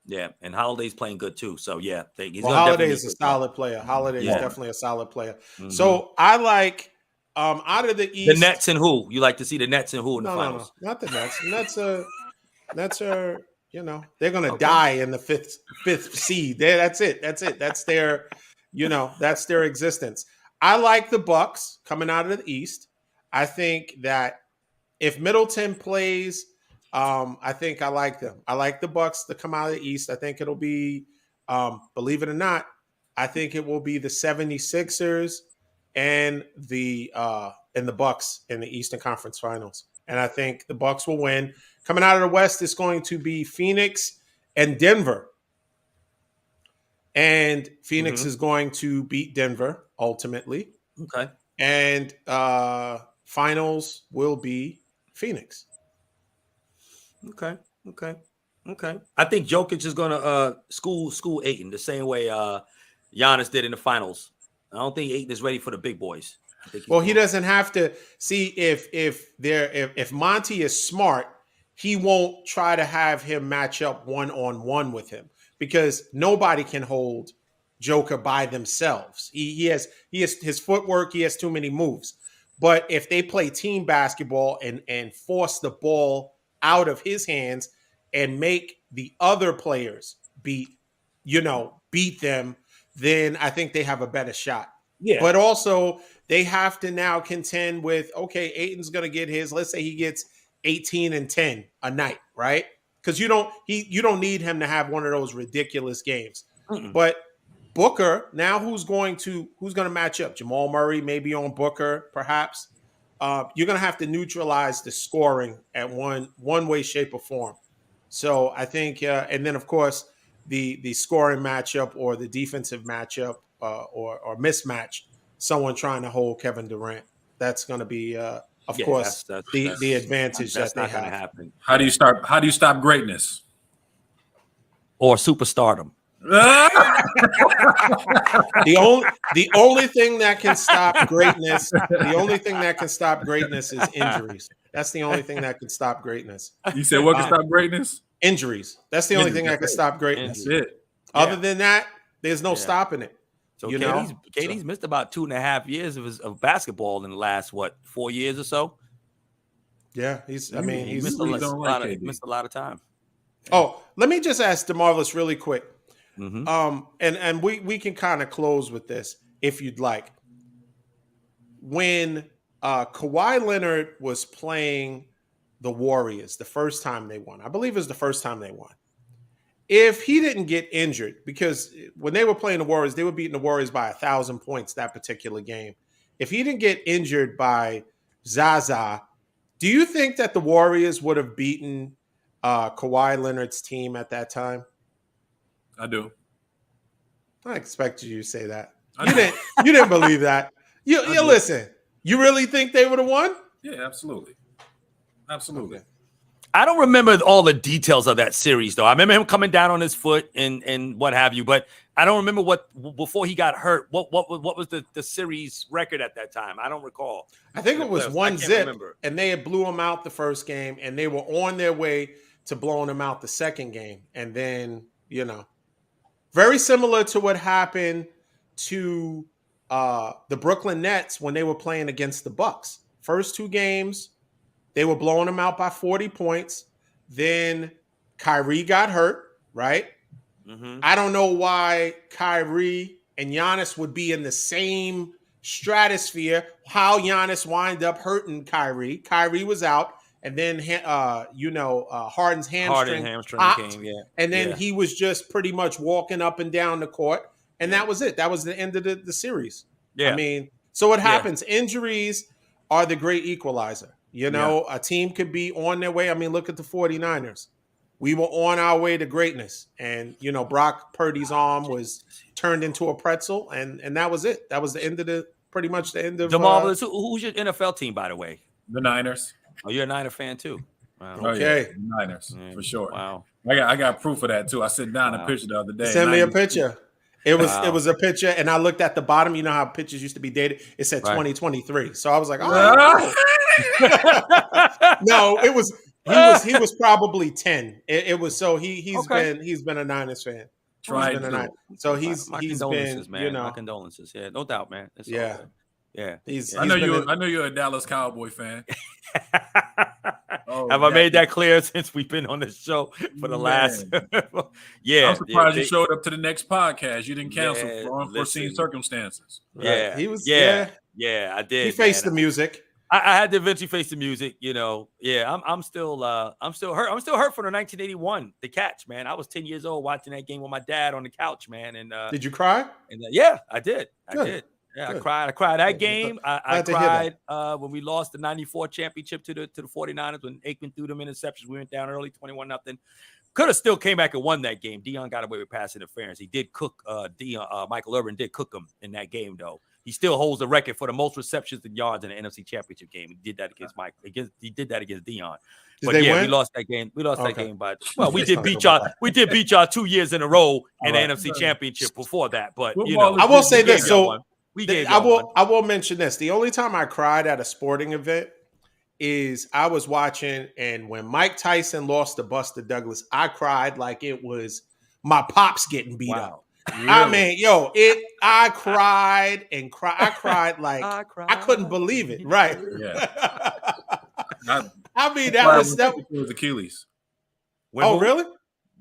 Yeah, and Holiday's playing good too. So yeah, Holiday is a solid player. Holiday is definitely a solid player. So I like out of the East, the Nets and who you like to see the Nets and who in the finals? No, not the Nets. Nets are they're gonna die in the fifth seed. That's it. That's their that's their existence. I like the Bucks coming out of the East. I think that if Middleton plays. I think I like them. I like the Bucks to come out of the East. I think it'll be, believe it or not, I think it will be the 76ers and the Bucks in the Eastern Conference Finals. And I think the Bucks will win. Coming out of the West, it's going to be Phoenix and Denver. And Phoenix is going to beat Denver ultimately. Okay. And finals will be Phoenix. Okay. I think Jokic is gonna school Ayton the same way Giannis did in the finals. I don't think Ayton is ready for the big boys. He doesn't have to see if Monty is smart, he won't try to have him match up 1-on-1 with him, because nobody can hold Joker by themselves. He has his footwork, he has too many moves. But if they play team basketball and force the ball out of his hands and make the other players beat them, then I think they have a better shot. Yeah. But also they have to now contend with, okay, Ayton's going to get his, let's say he gets 18 and 10 a night, right? Because you don't need him to have one of those ridiculous games. But Booker, now who's going to match up? Jamal Murray maybe on Booker, perhaps. You're going to have to neutralize the scoring at one way, shape, or form. So I think, and then of course the scoring matchup or the defensive matchup or mismatch, someone trying to hold Kevin Durant. That's going to be, of course, the advantage that they have. Happen. How do you stop greatness or superstardom? The only thing that can stop greatness, is injuries. That's the only thing that can stop greatness. You said what can stop greatness? Injuries. That's the only thing that can stop greatness. That's it. Other than that, there's no stopping it. So KD's missed about 2.5 years of basketball in the last 4 years or so. Yeah, he's missed a lot of time. Oh, let me just ask DeMarvelous really quick. And we can kind of close with this if you'd like. When Kawhi Leonard was playing the Warriors the first time they won, I believe it was the first time they won. If he didn't get injured, because when they were playing the Warriors, they were beating the Warriors by 1,000 points that particular game. If he didn't get injured by Zaza, do you think that the Warriors would have beaten Kawhi Leonard's team at that time? I do. I expected you to say that. You didn't believe that. You listen. You really think they would have won? Yeah, absolutely. Okay. I don't remember all the details of that series, though. I remember him coming down on his foot and what have you, but I don't remember what before he got hurt. What was the series record at that time? I don't recall. I think it was 1-0, and they had blew him out the first game, and they were on their way to blowing him out the second game, and then very similar to what happened to the Brooklyn Nets when they were playing against the Bucks. First 2 games, they were blowing them out by 40 points. Then Kyrie got hurt, right? Mm-hmm. I don't know why Kyrie and Giannis would be in the same stratosphere. How Giannis wind up hurting Kyrie. Kyrie was out, and then Harden's hamstring popped, and then he was just pretty much walking up and down the court, and that was it. That was the end of the series. Yeah, I mean, so what happens? Injuries are the great equalizer. A team could be on their way. I mean, look at the 49ers. We were on our way to greatness. And, Brock Purdy's arm was turned into a pretzel. And that was it. That was the end of pretty much the end of DeMarvelous, who's your NFL team, by the way? The Niners. Oh, you're a Niner fan, too. Wow. Okay. The Niners, for sure. Wow. I got proof of that, too. I sat down a picture the other day. Send me a picture. It was a picture, and I looked at the bottom. You know how pictures used to be dated? It said 2023. So I was like, oh. No, it was he was probably 10. It was so he's been a Niners fan. So he's been, man. My condolences. Yeah, no doubt, man. It's yeah. I know you're a Dallas Cowboy fan. Have I made that clear since we've been on this show for the last? I'm surprised you showed up to the next podcast. You didn't cancel for unforeseen circumstances. Yeah, he was. Yeah, I did. He faced the music. I had to eventually face the music. Yeah, I'm still hurt. I'm still hurt from the 1981 the catch, man. I was 10 years old watching that game with my dad on the couch, man. And did you cry? And yeah, I did. I did. Yeah, good. I cried that game. I cried when we lost the 94 championship to the 49ers when Aikman threw them interceptions. We went down early, 21-0. Could have still came back and won that game. Dion got away with pass interference. He did cook Michael Irvin did cook him in that game, though. He still holds the record for the most receptions and yards in the NFC Championship game. He did that against he did that against Dion. But yeah, we lost that game. We lost that game, but we did beat y'all. We did beat y'all 2 years in a row in the NFC Championship before that. But I will say this. So I will mention this. The only time I cried at a sporting event is I was watching, and when Mike Tyson lost to Buster Douglas, I cried like it was my pops getting beat up. Really? I mean, I cried and cried. I cried like I couldn't believe it. Right? Yeah. I mean, that was Achilles. Really?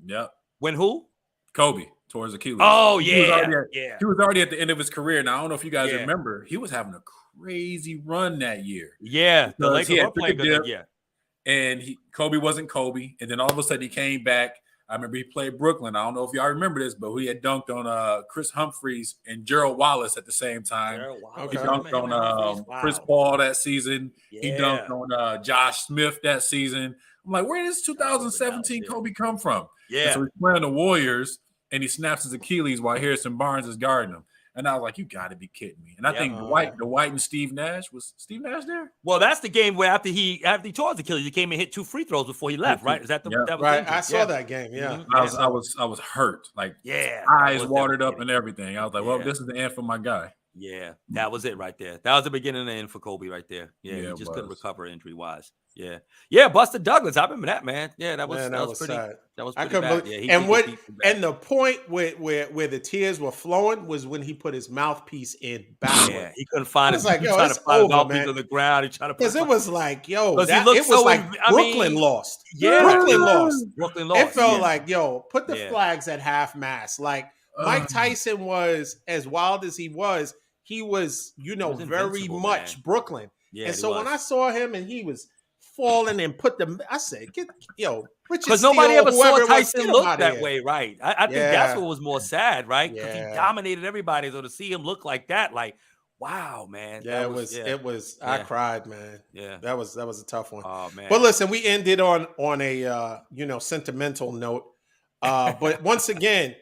Yep. When who? Kobe towards Achilles. Oh yeah, he was already at the end of his career. Now I don't know if you guys remember, he was having a crazy run that year. Yeah, the Lakers were playing good. Yeah, and Kobe wasn't Kobe, and then all of a sudden he came back. I remember he played Brooklyn. I don't know if y'all remember this, but he had dunked on Chris Humphries and Gerald Wallace at the same time. He dunked on Chris Paul that season. Yeah. He dunked on Josh Smith that season. I'm like, where does 2017 Kobe come from? Yeah. And so he's playing the Warriors, and he snaps his Achilles while Harrison Barnes is guarding him. And I was like, you got to be kidding me. And I think Dwight and Steve Nash, was Steve Nash there? Well, that's the game where after he tore his Achilles, he came and hit 2 free throws before he left, right? Is that that was right? I saw that game, yeah. Mm-hmm. I was hurt. Like, eyes watered up and everything. I was like, well, this is the end for my guy. Yeah, that was it right there. That was the beginning and the end for Kobe right there. Yeah, he just couldn't recover injury-wise. Yeah, Buster Douglas. I remember that, man. Yeah, that was pretty sad. That was pretty bad. Yeah, and the point where the tears were flowing was when he put his mouthpiece in backwards. Yeah, he couldn't find it. He was trying to find a mouthpiece on the ground. He tried to because it was like, Brooklyn lost. Yeah, Brooklyn lost. It felt like, put the flags at half mast. Like Mike Tyson was as wild as he was very much man. Brooklyn. Yeah, and so when I saw him and he was falling and I said, because nobody ever saw Tyson look that way, right? I think that's what was more sad, right? Because he dominated everybody. So to see him look like that, like, wow, man. Yeah, it was. I cried, man. Yeah, that was a tough one. Oh man. But listen, we ended on a sentimental note. But once again,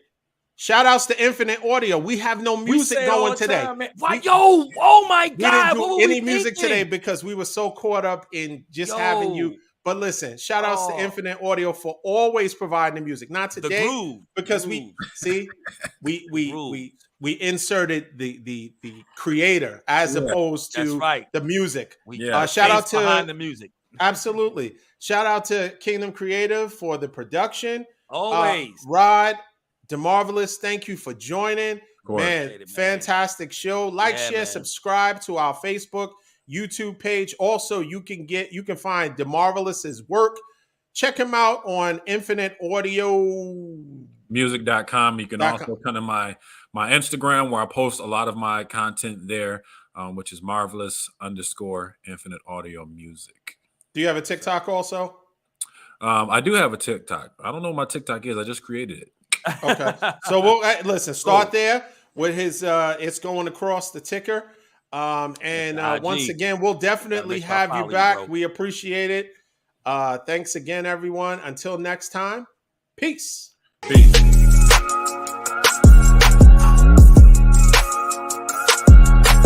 shout outs to Infinite Audio. We have no music going today. Oh my God. We didn't do any music today because we were so caught up in just having you But listen, shout outs to Infinite Audio for always providing the music. Not today, because we inserted the creator as opposed to the music. Shout out to behind the music. Absolutely. Shout out to Kingdom Creative for the production. Always. Rod, DeMarvelous, thank you for joining. Man, fantastic show. Like, share, subscribe to our Facebook, YouTube page. Also, you can find DeMarvelous's work. Check him out on infiniteaudiomusic.com. You can also come to my Instagram, where I post a lot of my content there, which is marvelous_infinite audio music. Do you have a TikTok also? I do have a TikTok. I don't know what my TikTok is. I just created it. Okay. So we'll listen, start there with his it's going across the ticker. And once again, we'll definitely have you back. We appreciate it. Thanks again, everyone. Until next time, peace. Peace.